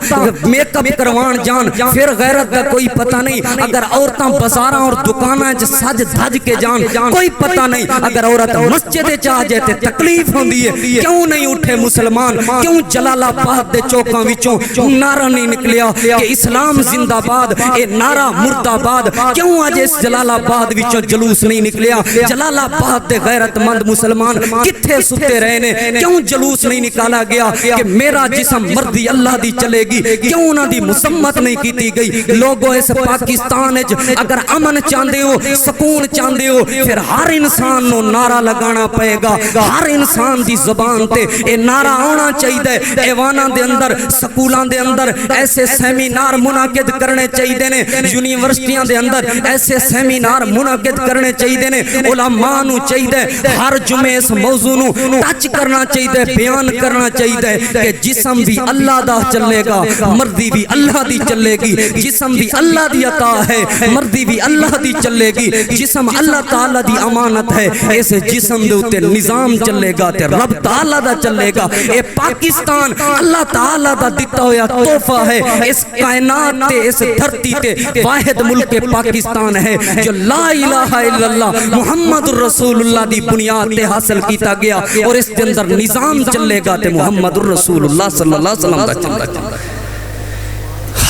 میک اپ کروان جان پھر غیرت دا کوئی پتہ نہیں، اگر عورتاں بازاراں اور دکاناں وچ سج دھج کے جان کوئی پتہ نہیں، اگر عورت مسجد وچ آ جائے تے تکلیف ہوندی ہے۔ کیوں نہیں اٹھے مسلمان؟ کیوں جلال آباد دے چوکاں وچوں نعرہ نہیں نکلیا کہ اسلام زندہ باد، اے نعرہ مرد آباد؟ کیوں اج اس جلال آباد وچوں جلوس نہیں نکلیا؟ جلال آباد دے غیرت مند مسلمان کتھے ستے رہے نے؟ کیوں جلوس نہیں نکالا گیا کہ میرا جسم مرضی اللہ دی چلے گی؟ کیوں انہاں دی مذمت نہیں کیتی گئی؟ لوگوں اس پاکستان وچ اگر امن چاہندے ہو، سکون چاہندے ہو، پھر ہر انسان نو نعرہ لگانا پئے گا، ہر انسان دی زبان تے اے نعرہ آنا چاہیے۔ ایواناں دے اندر سکولاں دے اندر ایسے سیمینار منعقد کرنے چاہیے نے، یونیورسٹیاں دے اندر ایسے سیمینار منعقد کرنے چاہیے نے، علماء نو چاہیے ہر جمعے اس موضوع نو ٹچ کرنا چاہیے، بیان کرنا چاہیے کہ جسم بھی اللہ دا چلے گا، مرضی بھی اللہ دی چلے گی، جسم بھی اللہ دی عطا ہے، مرضی بھی اللہ دی چلے گی، جسم اللہ تعالی دی امانت ہے، اس جسم دے اوتے نظام چلے گا تے رب تعالی دا چلے گا۔ اے پاکستان اللہ تعالی دا دتا ہویا تحفہ ہے، اس کائنات تے اس دھرتی تے واحد ملک پاکستان ہے جو لا الہ الا اللہ محمد الرسول اللہ دی بنیاد بنیاد تے حاصل کیتا گیا اور اس دے اندر نظام چلے گا تے محمد الرسول اللہ صلی اللہ علیہ وسلم دا چلے گا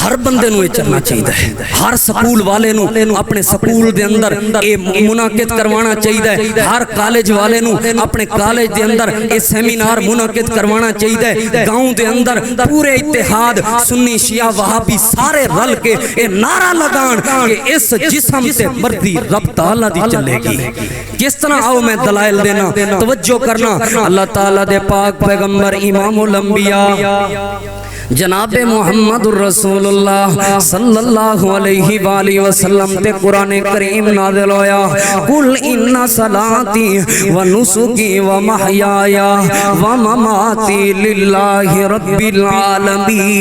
ہر بندے نو یہ چلنا چاہیے ہر سکول والے نو اپنے سکول دے اندر اے منعقد کروانا چاہیے ہر کالج والے نو اپنے کالج دے اندر اے سیمینار منعقد کروانا چاہیے گاؤں دے اندر پورے اتحاد سنی شیعہ وہابی سارے رل کے اے نعرہ لگان کہ اس جسم سے مردی رب تعالیٰ دی چلے گی کس طرح آؤ میں دلائل دینا توجہ کرنا اللہ تعالیٰ دے پاک پیغمبر امام الانبیاء جناب محمد الرسول اللہ صلی اللہ علیہ وآلہ وسلم تے قرآن کریم نازل ہویا قل ان صلاتی و نسکی و محیای و مماتی للہ رب العالمین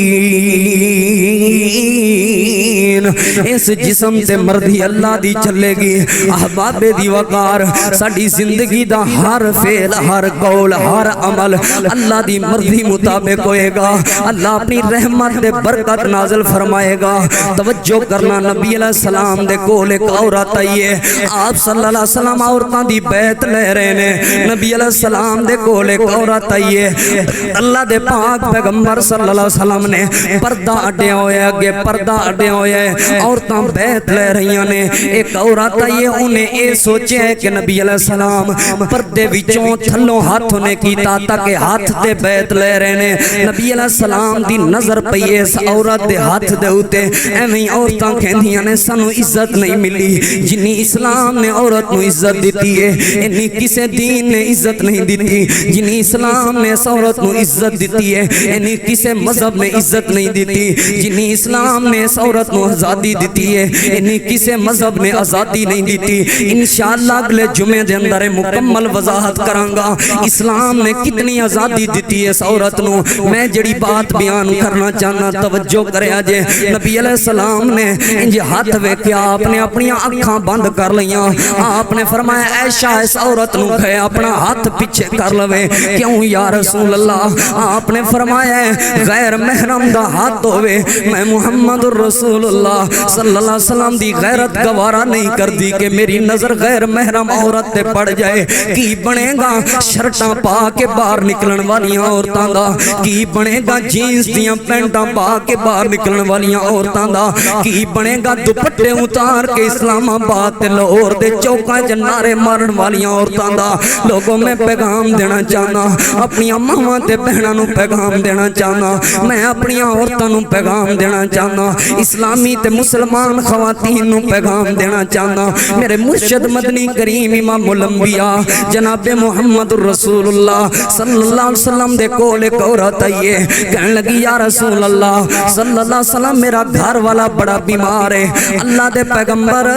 اس جسم تے مردی اللہ دی چلے گی احباب دی وقار ساڑی زندگی دا ہر فعل ہر قول ہر عمل اللہ دی مردی مطابق ہوئے گا اللہ اپنی رحمت دے برکت نازل فرمائے گا توجہ کرنا نبی علیہ السلام دے کول ایک عورت آئی ہے آپ صلی اللہ علیہ وسلم عورتاں دی بیعت لے رہے نے نبی علیہ السلام دے کول ایک عورت آئی ہے اللہ دے پاک پیغمبر صلی اللہ علیہ وسلم نے پردہ اڈیا ہویا اگے پردہ اڈیا ہویا ہے عورتاں بیعت لے رہی نے ایک عورت آئی ہے انہیں اے سوچے ہے کہ نبی علیہ السلام پردے وچوں تھلوں ہاتھ نے کیتا تاکہ ہاتھ دے بیعت لے رہے نے نبی علیہ السلام دی نظر پئی اس عورت دے ہاتھ دے اوتے ایویں عورتاں کہندیاں نے سانو عزت نہیں ملی جنی اسلام نے عورت نو عزت دیتی ہے انی کسے دین نے عزت نہیں دیتی جنی اسلام نے اس عورت نو عزت دیتی ہے انی کسے مذہب نے عزت نہیں دیتی جنی اسلام نے اس عورت نو آزادی دیتی ہے انی کسے مذہب نے آزادی نہیں دیتی انشاءاللہ اگلے جمعے دے اندر مکمل وضاحت کرانگا اسلام نے کتنی آزادی دیتی ہے اس عورت نو میں جڑی بات بیان کرنا چاہنا توجہ کرے آجے نبی علیہ السلام نے انجھے ہاتھ ویکیا آپ نے اپنی آنکھاں بند کر لیاں آپ نے فرمایا عائشہ اس عورت نو کھے اپنا ہاتھ پیچھے کر لوے کیوں یا رسول اللہ آپ نے فرمایا غیر محرم دا ہاتھ ہوئے میں محمد الرسول اللہ صلی اللہ علیہ وسلم دی غیرت گوارا نہیں کر دی کہ میری نظر غیر محرم عورت تے پڑ جائے کی بنے گا شرٹاں پا کے باہر نکلن والیاں عورتاں دا کی بنے گا جینز دیاں پینٹاں پا کے باہر نکلن والیاں عورتاں دا کی بنے گا دوپٹے اتار کے اسلام آباد تے لاہور دے چوکاں جنارے مارن والیاں عورتاں دا لوگوں میں پیغام دینا چاہنا اپنی ماواں تے بہناں نو پیغام دینا چاہنا میں اپنی عورتاں نو پیغام دینا چاہنا اسلامی تے مسلمان خواتین نو پیغام دینا چاہنا میرے مرشد مدنی کریم امام الانبیاء جناب محمد الرسول اللہ صلی اللہ علیہ وسلم دے کول ایک عورت آئی ہے کہنے لگی یا رسول اللہ صلی اللہ علیہ وسلم میرا گھر والا بڑا بیمار ہے اللہ دے پیغمبر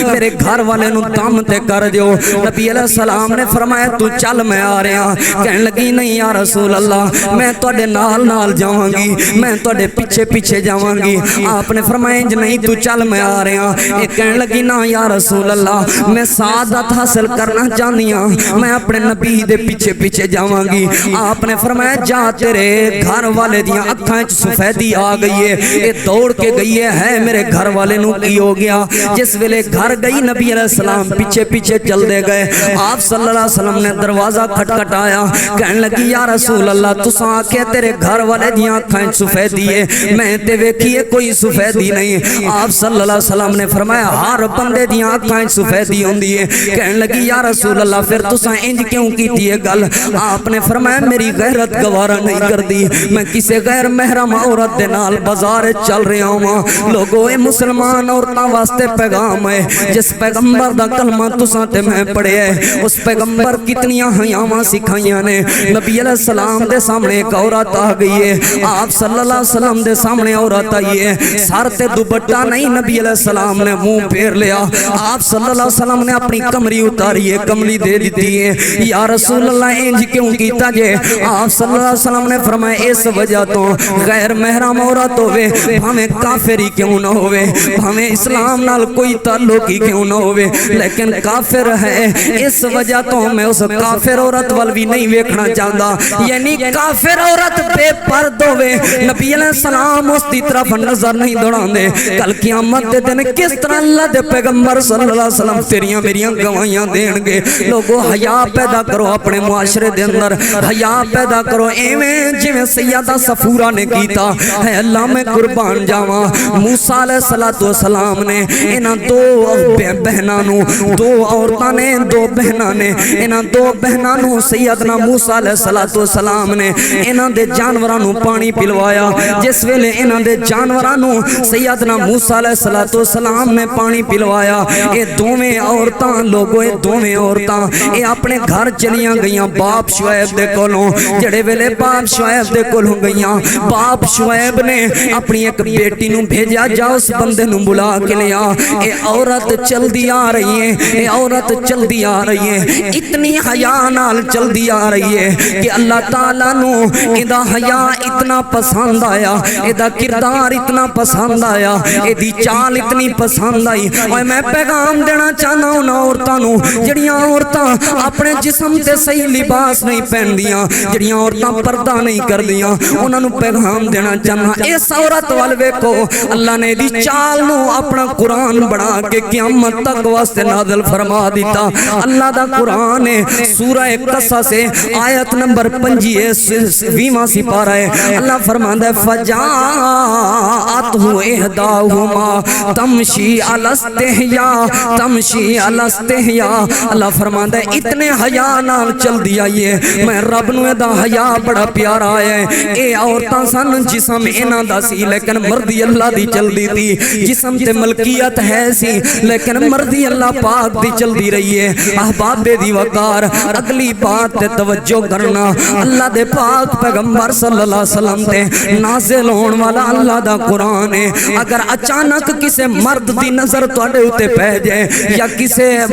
میرے گھر والے نو دم تے کر دیو نبی علیہ السلام نے فرمایا تو چل میں آ رہا کہنے لگی نہیں یا رسول اللہ میں توڑے نال نال جاواں گی میں توڑے پیچھے پیچھے جاواں گی آپ نے فرمایا انج نہیں تو چل میں آ رہا ایک کہنے لگی نا یا رسول اللہ میں سعادت حاصل کرنا چاہنی ہوں میں اپنے نبی دے پیچھے پیچھے جاواں گی آپ نے فرمایا جا تیرے گھر والے دیاں اکھاں چ سفیدی آ گئی ہے اے دوڑ کے گئی ہے میرے گھر والے نو کی ہو گیا جس ویلے گھر گئی نبی علیہ السلام پیچھے پیچھے چل دے گئے آپ صلی اللہ علیہ وسلم نے دروازہ کھٹکھٹایا کہنے لگی یا رسول اللہ تساں آکھے تیرے گھر والے دیاں اکھاں چ سفیدی ہے میں تے ویکھیے کوئی سفیدی نہیں آپ صلی اللہ علیہ وسلم نے فرمایا ہر بندے دیاں اکھاں چ سفیدی ہوندی ہے کہنے لگی یا رسول اللہ پھر تساں انج کیوں کیتی ہے گل آپ نے فرمایا میری غیرت گوارا نہیں کردی میں کسے غیر محرم عورت دے نال بازار چل رہا ہوں لوگوں اے مسلمان عورتاں واسطے پیغام ہے جس پیغمبر دا کلمہ تساں تے میں پڑھے ہے اس پیغمبر کتنیاں حیاواں سکھائیاں نے نبی علیہ السلام دے سامنے ایک عورت آ گئی ہے آپ صلی اللہ علیہ وسلم دے سامنے عورت آئی ہے سر تے دوپٹہ نہیں نبی علیہ السلام نے منہ پھیر لیا آپ صلی اللہ علیہ وسلم نے اپنی کمری اتاری ہے کملی دے دیتی ہے یا رسول اللہ انج کیوں کیتا جے آپ صلی اللہ علیہ وسلم نے فرمایا اس وجہ تو تو غیر محرم عورت ہوے بھاویں کافر ہی کیوں نہ ہوے بھاویں اسلام نال کوئی تعلق ہی کیوں نہ ہوے لیکن کافر ہے اس وجہ تو میں اس کافر عورت وال بھی نہیں ویکھنا چاہتا یعنی کافر عورت بے پرد ہوے نبی علیہ السلام اس دی طرف نظر نہیں دوڑان دے کل قیامت دے دن کس طرح اللہ دے پیغمبر صلی اللہ علیہ وسلم تیریاں میریاں گواہیاں دین گے لوگو حیا پیدا کرو اپنے معاشرے دے اندر حیا پیدا کرو ایویں جویں سیدہ صفورہ نے کیتا ہے اللہ میں قربان جاواں موسیٰ علیہ السلام نے انہاں دو بہناں نو دو عورتاں نے دو بہناں نے انہاں دو بہناں نو سیدنا موسیٰ علیہ السلام نے انہاں دے جانوراں نو پانی پلوایا جس ویلے انہاں دے جانوراں نو سیدنا موسیٰ علیہ السلام نے پانی پلوایا اے دوویں عورتاں لوگو اے دوویں عورتاں اے اپنے گھر چلیاں گئیاں باپ شعیب دے کولوں جڑے ویلے باپ شعیب دے کولوں گئیاں باپ شعیب نے اپنی ایک بیٹی نو بھیجا جا اس بندے نو بلا کے لیا اے عورت چل دی آ رہی ہے اے عورت چل دی آ رہی ہے اتنی حیا نال چل دی آ رہی ہے کہ اللہ تعالیٰ نو ادا حیا اتنا پسند آیا ادا کردار اتنا پسند آیا ادی چال اتنی پسند آئی اور میں پیغام دینا چاہنا ہوں عورتاں نو جڑیاں عورتاں اپنے جسم تے صحیح لباس نہیں پہن دیاں جڑیاں عورتاں پردہ نہیں کر دیاں انہاں نو پیغام دینا چاہنا اس عورت وال ویکھو اللہ نے دی چال نو اپنا قرآن بڑھا کے قیامت تک واسطے نازل فرما دیتا اللہ دا قرآن ہے سورہ قصص ہے آیت نمبر 20واں سپارہ ہے اللہ فرماندا ہے فجاءتہ احداہما تمشی علی استحیاء تمشی علی استحیاء اللہ فرماندا ہے اتنے حیا نال چل دی آئی ہے میں رب نو دا حیا بڑا پیارا ہے اے عورتاں سن جسم انہاں دا سی لیکن مردی اللہ دی چل دی تھی جسم تے ملکیت ہے سی لیکن مردی اللہ پاک دی چل دی رہی ہے احباب دی وقار اگلی بات تے توجہ کرنا اللہ دے پاک پیغمبر صلی اللہ علیہ وسلم تے نازل ہون والا اللہ دا قرآن ہے اگر اچانک کسے مرد دی نظر تواڈے اوتے پے جائے یا کسے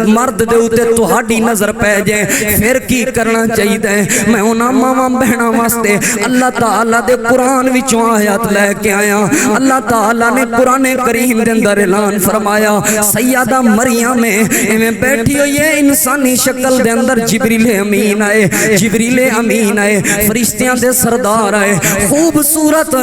مرد دے اوتے تہاڈی نظر پے جائے پھر کی کرنا چاہیے میں انہاں ماواں بہناں واسطے اللہ تعالیٰ دے قرآن وچوں آیات لے کے آیا اللہ تعالیٰ نے قرآن کریم دے اندر اعلان فرمایا سیدہ مریم میں بیٹھی ہوئی ہے انسانی شکل دے اندر جبریل امین آئے جبریل امین آئے فرشتیاں دے سردار آئے خوبصورت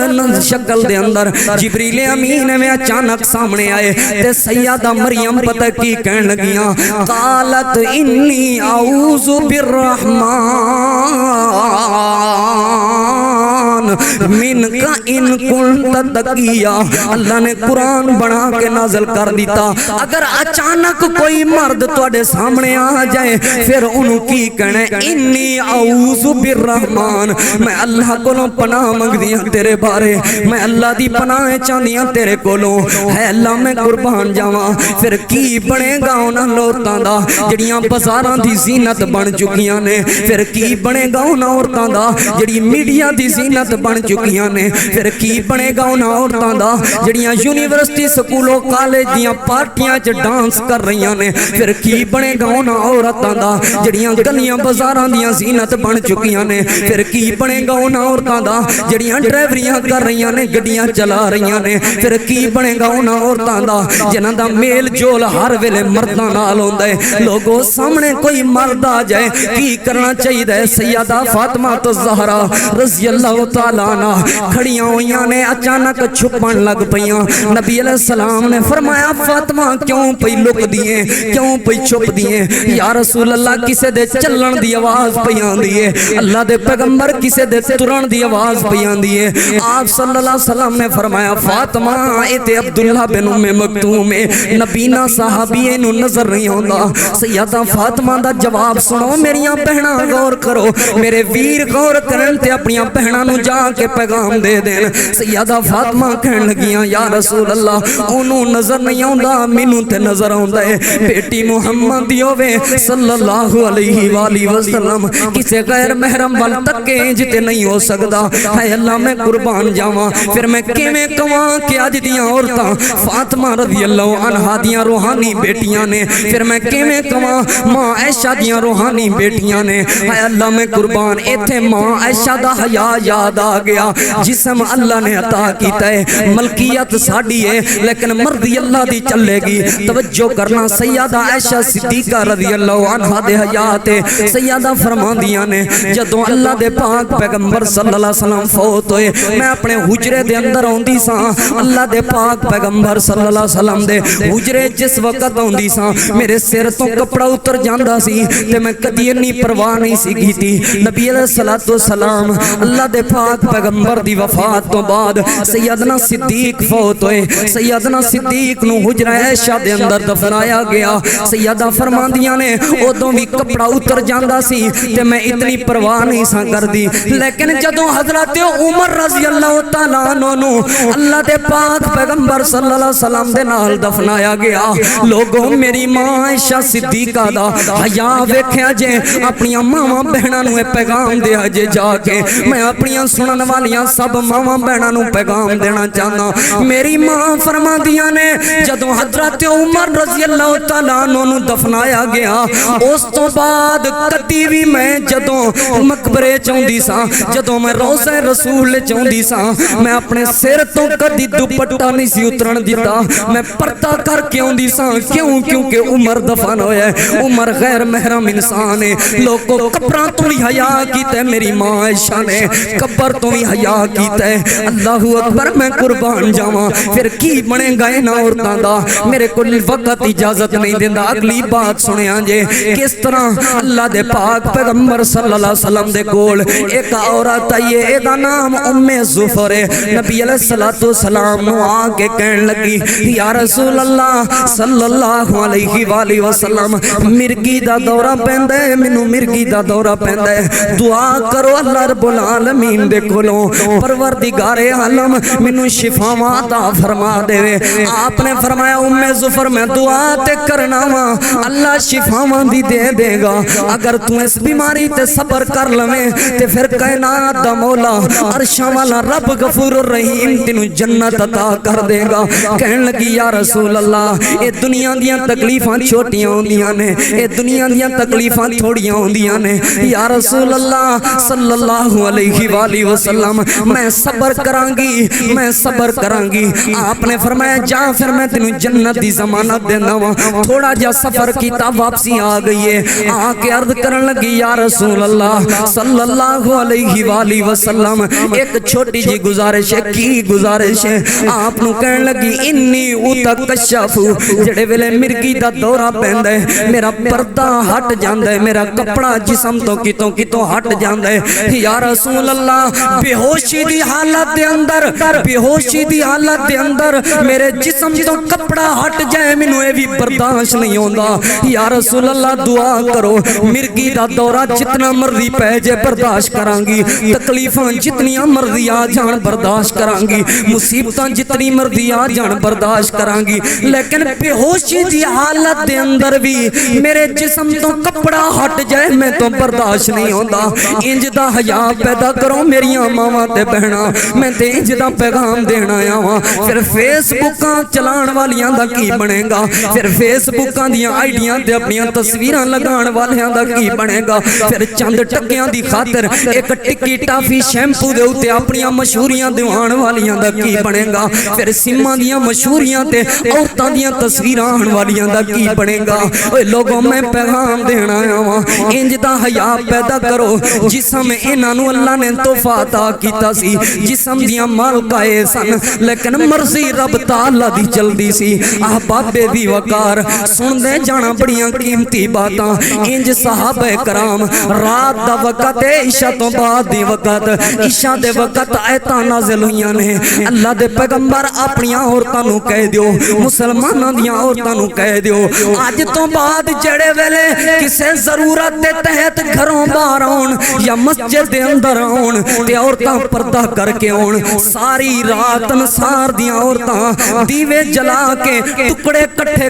شکل دے اندر جبریل امین میں اچانک سامنے آئے تے سیدہ مریم پتہ کی کہن لگیاں قالت انی اعوذ بالرحمن من کا ان کنت تقیا اللہ نے قرآن بنا کے نازل کر دیتا اگر اچانک کوئی مرد تواڈے سامنے آ جائے پھر انہوں کی کہنے انی اعوذ بالرحمن میں اللہ کولوں پناہ منگ دیاں تیرے بارے میں اللہ دی پناہ چاندیاں تیرے کولوں ہے اللہ میں قربان جاواں پھر کی بنے گا انہاں عورتاں دا جڑیاں بازاراں دی زینت بن چکیاں نے پھر کی بنے گا انہاں عورتاں دا جڑی میڈیا دی زینت بن چکیاں نے پھر کی بنے گا انہاں عورتاں دا جڑیاں یونیورسٹی سکولوں کالج دیاں پارٹیاں چ ڈانس کر رہیاں نے پھر کی بنے گا انہاں عورتاں دا جڑیاں گلیاں بازاراں دیاں زینت بن چکیاں نے پھر کی بنے گا انہاں عورتاں دا جڑیاں ڈرائیوریاں کر رہیاں نے گڈیاں چلا رہیاں نے پھر کی بنے گا انہاں عورتاں دا جنہاں دا میل جول ہر ویلے مرداں نال ہوندا ہے لوگوں سامنے کوئی مرد آ جائے کی کرنا چاہیے سیدہ فاطمہ الزہرا رضی اللہ تعالیٰ عنہ کھڑیاں ہویاں نے اچانک چھپن لگ پیاں نبی علیہ السلام نے فرمایا فاطمہ کیوں پئی لک دیئے کیوں پئی چھپ دیئے یا رسول اللہ کسے دے چلن دی آواز پیاں دیئے اللہ دے پیغمبر کسے دے ترن دی آواز پیاں دیئے آپ صلی اللہ علیہ وسلم نے فرمایا فاطمہ ایتے عبداللہ بن ام مکتوم نبینا صحابی انہوں نظر نہیں ہوندہ سیدہ فاطمہ دا جواب سنو میریاں بہناں غور کرو میرے ویر غور کرن تے اپنیاں بہناں نو جا کے پیغام دے دین سیدہ فاطمہ کہن لگیاں یا رسول اللہ انہوں نظر نہیں ہوندہ منوں تے نظر ہوندہ ہے بیٹی محمد دیوے صلی اللہ علیہ وآلہ وسلم کسے غیر محرم وال تکے جتے نہیں ہو سکتا ہے اللہ میں قربان جاواں پھر میں کیویں کواں کہ اج دیاں عورتاں فاطمہ رضی اللہ عنہا دیاں روحانی بیٹیاں نے پھر میں کیویں کواں ماں عائشہ دیاں روحانی بیٹیاں نے ہے اللہ میں قربان ایتھے ماں عائشہ دا حیا یاد یاد آ گیا جسم اللہ نے عطا کیتا ہے ملکیت ساڈی ہے لیکن مرضی اللہ دی چلے گی توجہ کرنا سیدہ عائشہ صدیقہ رضی اللہ عنہا دے حیات سیدہ فرماندیاں نے جدوں اللہ دے پاک پیغمبر صلی اللہ علیہ وسلم فوت ہوئے میں اپنے حجرے دے اندر ہوندی ساں اللہ دے پاک پیغمبر صلی اللہ علیہ وسلم دے حجرے جس وقت ہوندی ساں میرے سر تو کپڑا اتر جاندا سی تے میں کدی انی پرواہ نہیں سی کیتی نبی علیہ الصلوۃ والسلام اللہ دے پاک پیغمبر دی وفات تو بعد سیدنا صدیق فوت ہوئے سیدنا صدیق نو حجرہ عائشہ دے اندر دفنایا گیا سیدہ فرماندیاں نے اودوں بھی کپڑا اتر جاندا سی تے میں اتنی پرواہ نہیں سا کردی لیکن جدوں حضرت عمر رضی اللہ تعالیٰ عنہ نو اللہ دے پاک پیغمبر صلی اللہ علیہ وسلم دے نال دفنایا گیا لوگوں میری ماں عائشہ صدیقہ دا حیا ویکھیا جے اپنی ماواں بہناں نو پیغام دیا جے جا کے میں اپنی سنن والیاں سب ماواں بہناں نو پیغام دینا چاہنا میری ماں فرماندیاں نے جدوں حضرت عمر رضی اللہ تعالیٰ عنہ نو دفنایا گیا اس تو بعد کدی بھی میں جدوں مقبرے چوندی سا جدوں میں روضہ رسول چوندی سا میں اپنے سر تو کدی دوپٹا نہیں سی اترن دیتا میں پردہ کر کے اوندی سا کیونکہ عمر دفن ہویا ہے عمر غیر محرم انسان ہے لوگوں قبراں تو بھی حیا کیتا ہے میری ماں عائشہ نے قبر تو بھی حیا کیتا ہے اللہ اکبر میں قربان جاواں پھر کی بنے گا انہاں عورتاں دا میرے کول وقت اجازت نہیں دیندا اگلی بات سنیا جے کس طرح اللہ دے پاک پیغمبر صلی اللہ علیہ وسلم دے کول ایک عورت آئی ہے دا نام ام زفر ہے نبی علیہ الصلوۃ والسلام نو آ کے کہن لگی یا رسول اللہ صلی اللہ علیہ وآلہ وسلم مرگی دا دورہ پیندا ہے مینوں مرگی دا دورہ پیندا ہے دعا کرو اللہ رب العالمین دے کولوں پروردگار عالم مینوں شفاواں عطا فرما دے آپ نے فرمایا ام زفر میں دعا تے کرنا وا اللہ شفاواں دی دے دے گا اگر تو اس بیماری تے صبر کر لویں تے پھر کائنات دا مولا عرشاں والا رب غفور الرحیم تینوں جنت عطا کر دے گا کہن لگی یا رسول اللہ اے دنیا دیاں تکلیفاں چھوٹیاں ہوندیاں نے اے دنیا دیاں تکلیفاں تھوڑیاں ہوندیاں نے یا رسول اللہ صلی اللہ علیہ وآلہ وسلم میں صبر کراں گی میں صبر کراں گی آپ نے فرمایا جا پھر میں تینوں جنت دی ضمانت دیندا وا تھوڑا جا سفر کیتا واپسی آ گئی ہے آ کے عرض کرن لگی یا رسول اللہ صلی اللہ علیہ وآلہ وسلم ایک چھوٹی جی گزارش ہے کی گزارش ہے آپ نو کہن لگی انی اتکشف جڑے ویلے مرگی دا دورہ پیندا ہے میرا پردہ ہٹ جاندا ہے میرا کپڑا جسم تو کتوں ہٹ جاندا ہے یا رسول اللہ بے ہوشی دی حالت دے اندر بے ہوشی دی حالت دے اندر میرے جسم تو کپڑا ہٹ جائے مینوں اے بھی برداشت نہیں ہوندا یا رسول اللہ دعا کرو مرگی دا دورہ جتنا مرضی پہ جے برداشت کراں گی تکلیفاں جتنیاں مرضی آ جان برداشت کراں گی مصیبتاں جتنی مرضی آ جان برداشت کراں گی لیکن بے ہوشی دی حالت دے اندر بھی میرے جسم تو کپڑا ہٹ جائے میں تو برداشت نہیں ہوندا انج دا حیا پیدا کرو میریاں ماواں تے بہناں میں تے انج دا پیغام دینا آیا ہاں پھر فیس بکاں چلان والیاں دا کی بنے گا پھر فیس بکاں دیاں آئیڈیاں تے اپنیاں تصویراں لگان والیاں دا کی بنے گا پھر چند ٹکیاں دی خاطر ایک ٹکی ٹافی شیمپو دے اوتے اپنیاں مشہوریاں دیوان والیاں دا کی بنے گا پھر سیماں دیاں مشہوریاں تے عورتاں دیاں تصویراں آن والیاں دا کی بنے گا اوے لوگوں میں پیغام دینا آیا ہاں انج دا حیا پیدا کرو جسم انہاں نو اللہ نے تحفہ عطا کیتا سی جسم دیاں مالکائے سن لیکن مرضی رب تعالی دی چلدی سی احباب دی وقار سن دے جانا بڑیاں قیمتی باتاں انج صحابہ کرام رات دا وقت عشاء تو بعد دی وقت عشاء دے وقت آیتاں نازل ہوئیاں نے اللہ دے پیغمبر اپنیاں عورتاں نو کہہ دیو مسلماناں دیاں عورتاں نو کہہ دیو اج تو بعد جڑے ویلے کسے ضرورت دے تحت گھروں باہر آن یا مسجد دے اندر آن تے عورتاں پردہ کر کے آن ساری رات نثار دیاں عورتاں دیوے جلا کے ٹکڑے کٹھے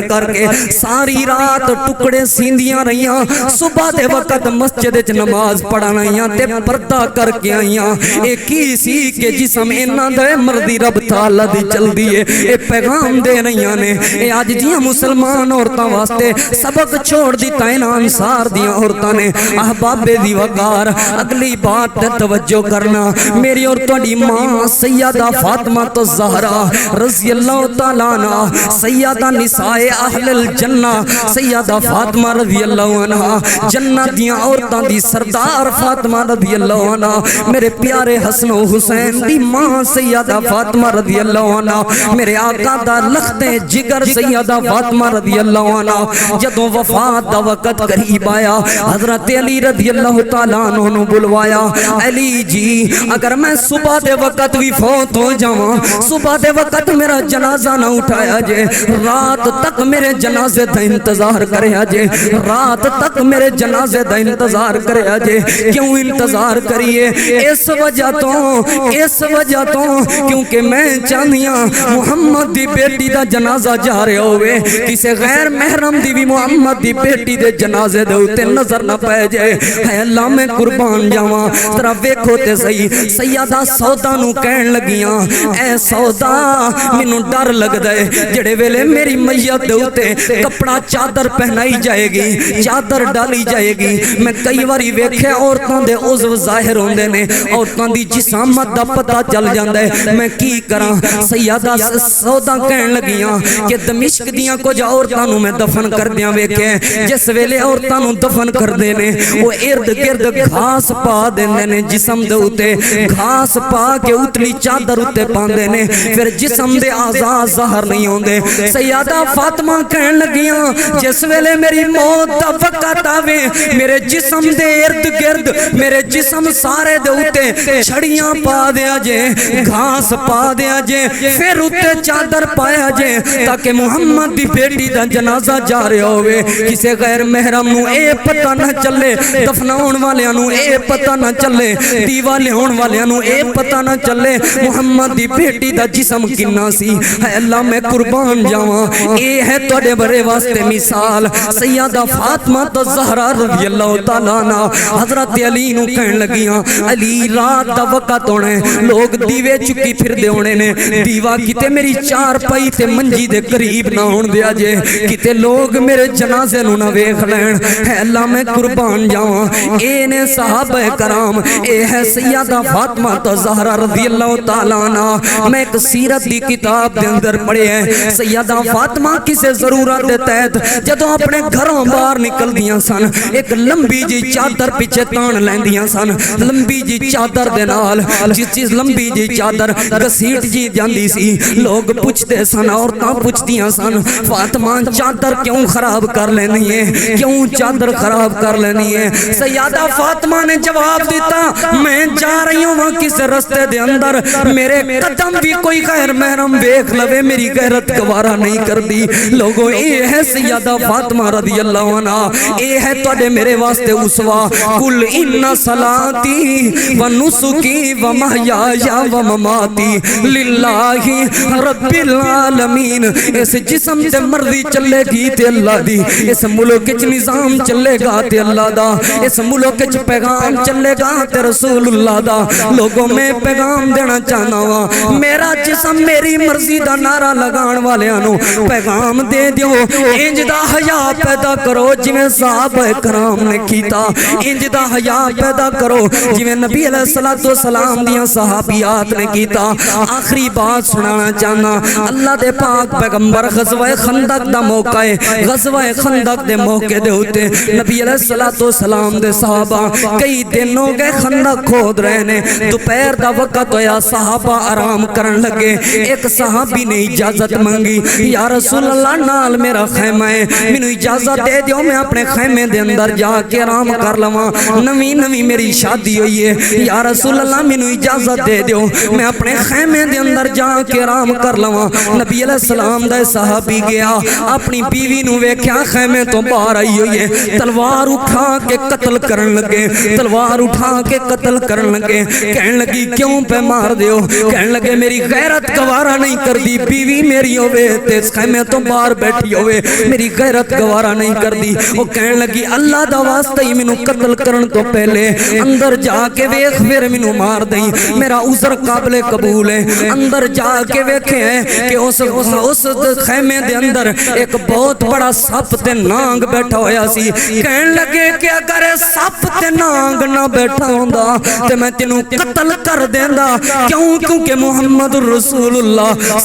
کر کے ساری رات ٹکڑے سیندیاں رہیاں صبح دے وقت مسجد وچ نماز پڑھن آئیاں تے پردہ کر کے آئیاں اے کی سی کہ جسم انہاں دے مرضی رب تعالی دی چلدی ہے اے پیغام دے رہیاں نے اے اج دیاں مسلمان عورتاں واسطے سبق چھوڑ دتا انہاں انصار دیاں عورتاں نے احباب دی وقار اگلی بات تے توجہ کرنا، میری اور تہاڈی ماں سیدہ فاطمہ تو زہرا رضی اللہ تعالیٰ عنہ سیدہ نساء اہل الجنہ سیدہ فاطمہ رضی اللہ عنہ جنت دیاں عورتاں دی سردار فاطمہ رضی اللہ عنہ میرے پیارے حسن و حسین دی ماں سیدہ فاطمہ رضی اللہ عنہ میرے آقا دا لخت جگر سیدہ فاطمہ رضی اللہ عنہ جدوں وفات دا وقت قریب آیا حضرت علی رضی اللہ تعالیٰ عنہ نو بلوایا، علی جی اگر میں صبح دے وقت بھی فوت ہو جاواں، صبح دے وقت میرا جنازہ نہ اٹھایا جے، رات تک میرے جنازے دا انتظار کریا جے، رات تک میرے جنازے دا انتظار کریا جے۔ کیوں انتظار کریے؟ اس وجہ تو کیونکہ میں چاہنیاں محمد دی بیٹی دا جنازہ جا رہے ہوئے، کسے غیر محرم دی بھی محمد دی بیٹی دے جنازے دے اتے نظر نہ پائے جائے۔ اے اللہ میں قربان جاواں، ذرا ویکھو تے صحیح سیدہ سودا نو کہن لگیاں، اے سودا مینوں ڈر لگدا ہے جڑے ویلے میری میت دے اتے کپڑا چادر پہنائی جائے گی، چادر ڈالی جائے گی، میں کئی واری ویکھے عورتاں دے عضو ظاہر ہوندے نے، عورتاں دی جسامت دا پتہ چل جاندا ہے، میں کی کراں؟ سیدہ سودا کہن لگیاں کہ دمشق دیاں کچھ عورتاں نو میں دفن کر دیاں ویکھے، جس ویلے عورتاں نو دفن کر دے نے وہ ارد گرد گھاس پا دیندے نے، جسم دے اتے گھاس پا کے اتلی چادر اتے پاندے نے، پھر جسم دے اعضاء ظاہر نہیں ہوندے۔ سیدہ فاطمہ کہن لگیاں جس ویلے میری موت دا وقت آوے میرے جسم دے ارد گرد میرے جسم سارے دے اتے چھڑیاں پا دیا جے، گھاس پا دیا جے، پھر اتے چادر پایا جے تاکہ محمد دی بیٹی دا جنازہ جا رہے ہوئے، کسے غیر محرم نو اے پتہ نہ چلے، دفناؤن والیاں نو اے پتہ نہ چلے، دیوا لیاؤن والیاں نو اے پتہ نہ چلے محمد دی بیٹی دا جسم کنا سی۔ اے اللہ میں قربان جاواں، اے ہے تواڈے بڑے واسطے مثال سیدہ فاطمہ الزہرا رضی اللہ تعالیٰ عنہ حضرت علی نو کہن لگیاں، علی رات دا وقت ہونے لوگ دیوے چکی پھر دے ہونے نے، دیوا کتے میری چار پائی تے منجی دے قریب نہ ہون دیا جے، کتے لوگ میرے جنازے نو نہ ویکھ لین۔ اے اللہ میں قربان جاواں، اے نے صحابہ کرام، اے ہے سیدہ فاطمہ الزہرا رضی اللہ تعالیٰ عنہ۔ میں ایک سیرت دی کتاب دے اندر پڑھے ہیں سیدہ فاطمہ کسے ضرورت دے تحت جدوں اپنے گھروں باہر نکل دیاں سن ایک لمبی جی چادر پیچھے تان لیندیاں سن، لمبی جی چادر دے نال جس چیز لمبی جی چادر گسیٹ جی جاندی سی، لوگ پوچھتے سن، عورتاں پوچھتیاں سن فاطمہ چادر کیوں خراب کر لینی ہے، کیوں چادر خراب کر لینی ہے؟ سیدہ فاطمہ نے جواب دیتا، میں جا رہی ہوں کس رستے دے اندر میرے قدم بھی کوئی غیر محرم ویکھ لوے میری غیرت گوارا نہیں کر دی۔ لوگوں اے ہے سیدہ فاطمہ رضی اللہ عنہ، اے ہے تواڈے میرے واسطے اسوا، قل ان صلاتی و نسکی و محیای و مماتی للہ رب العالمین۔ اس جسم تے مرضی چلے گی تے اللہ دی، اس ملک وچ نظام چلے گا تے اللہ دا، اس ملک وچ پیغام چلے گا تے رسول اللہ دا۔ لوگوں میں پیغام دینا چاہنا وا، میرا جسم میری مرضی دا نعرہ لگان والیاں نو پیغام دے دیو، انج دا حیا پیدا کرو جویں صحابہ کرام نے کیتا، انج دا حیا پیدا کرو جویں نبی علیہ الصلوۃ والسلام دیاں صحابیات نے کیتا۔ آخری بات سنانا چاہنا، اللہ دے پاک پیغمبر غزوہ خندق دا موقع ہے، غزوہ خندق دے موقع دے ہوتے نبی علیہ الصلوۃ والسلام دے صحابہ کئی دن ہو گئے خندق کھود رہے نے، دوپہر دا وقت ہویا صحابہ آرام کرن لگے، ایک صحابی نے اجازت مانگی، یا رسول اللہ نال میرا خیمہ ہے، مینوں اجازت دے دیو میں اپنے خیمے دے اندر جا کے آرام کر لواں، نویں میری شادی ہوئی ہے، یا رسول اللہ مینوں اجازت دے دیو میں اپنے خیمے دے اندر جا کے آرام کر لواں۔ نبی علیہ السلام دا صحابی گیا، اپنی بیوی نو ویکھیا خیمے تو باہر آئی ہوئی ہے، تلوار اٹھا کے قتل کرن لگے، تلوار اٹھا کے قتل کرن لگے، کہن لگی کیوں پہ مار دیو؟ کہن لگے میری غیرت گوارا نہیں کر دی، بیوی میری ہوئے تے خیمے تو باہر بیٹھی ہوئے میری غیرت گوارا نہیں کر دی۔ وہ کہن لگی اللہ دا واسطہ ہی مینوں قتل کرن تو پہلے اندر جا کے ویکھ پھر مینوں مار دیں، میرا عذر قابل قبول ہے۔ اندر جا کے ویکھے ہیں کہ اس خیمے دے اندر ایک بہت بڑا سپ تے نانگ بیٹھا ہویا سی، کہن لگے کہ اگر سپ تے ਨਾਂਗ ਨਾ ਬੈਠਾ ਹੁੰਦਾ ਤੇ ਮੈਂ ਤੈਨੂੰ ਕਤਲ ਕਰ ਦੇਂਦਾ ਕਿਉਂ ਕਿਉਂਕਿ ਮੁਹੰਮਦ ਰਸੂਲullah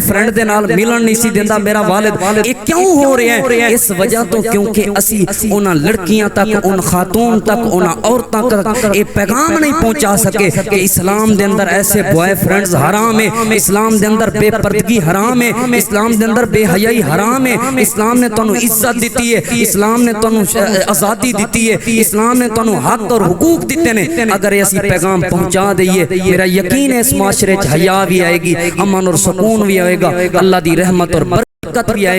فرینڈ دے نال ملن نہیں سی دیندا میرا والد یہ کیوں ہو رہا ہے اس وجہ تو کیونکہ اسی انہاں لڑکیاں تک ان خاتون تک انہاں عورتاں تک یہ پیغام نہیں پہنچا سکے کہ اسلام دے اندر ایسے بوائے فرینڈز حرام ہے اسلام دے اندر بے پردگی حرام ہے اسلام دے اندر بے حیائی حرام ہے اسلام نے تانوں عزت دیتی ہے اسلام نے تانوں آزادی دیتی ہے اسلام نے تانوں حق اور حقوق دیتے نے اگر ایسی پیغام پہنچا دئیے میرا یقین ہے اس معاشرے حیا بھی آئے گی امن اور سکون بھی آئے گا اللہ دی رحمت اور برکت بھی آئے گی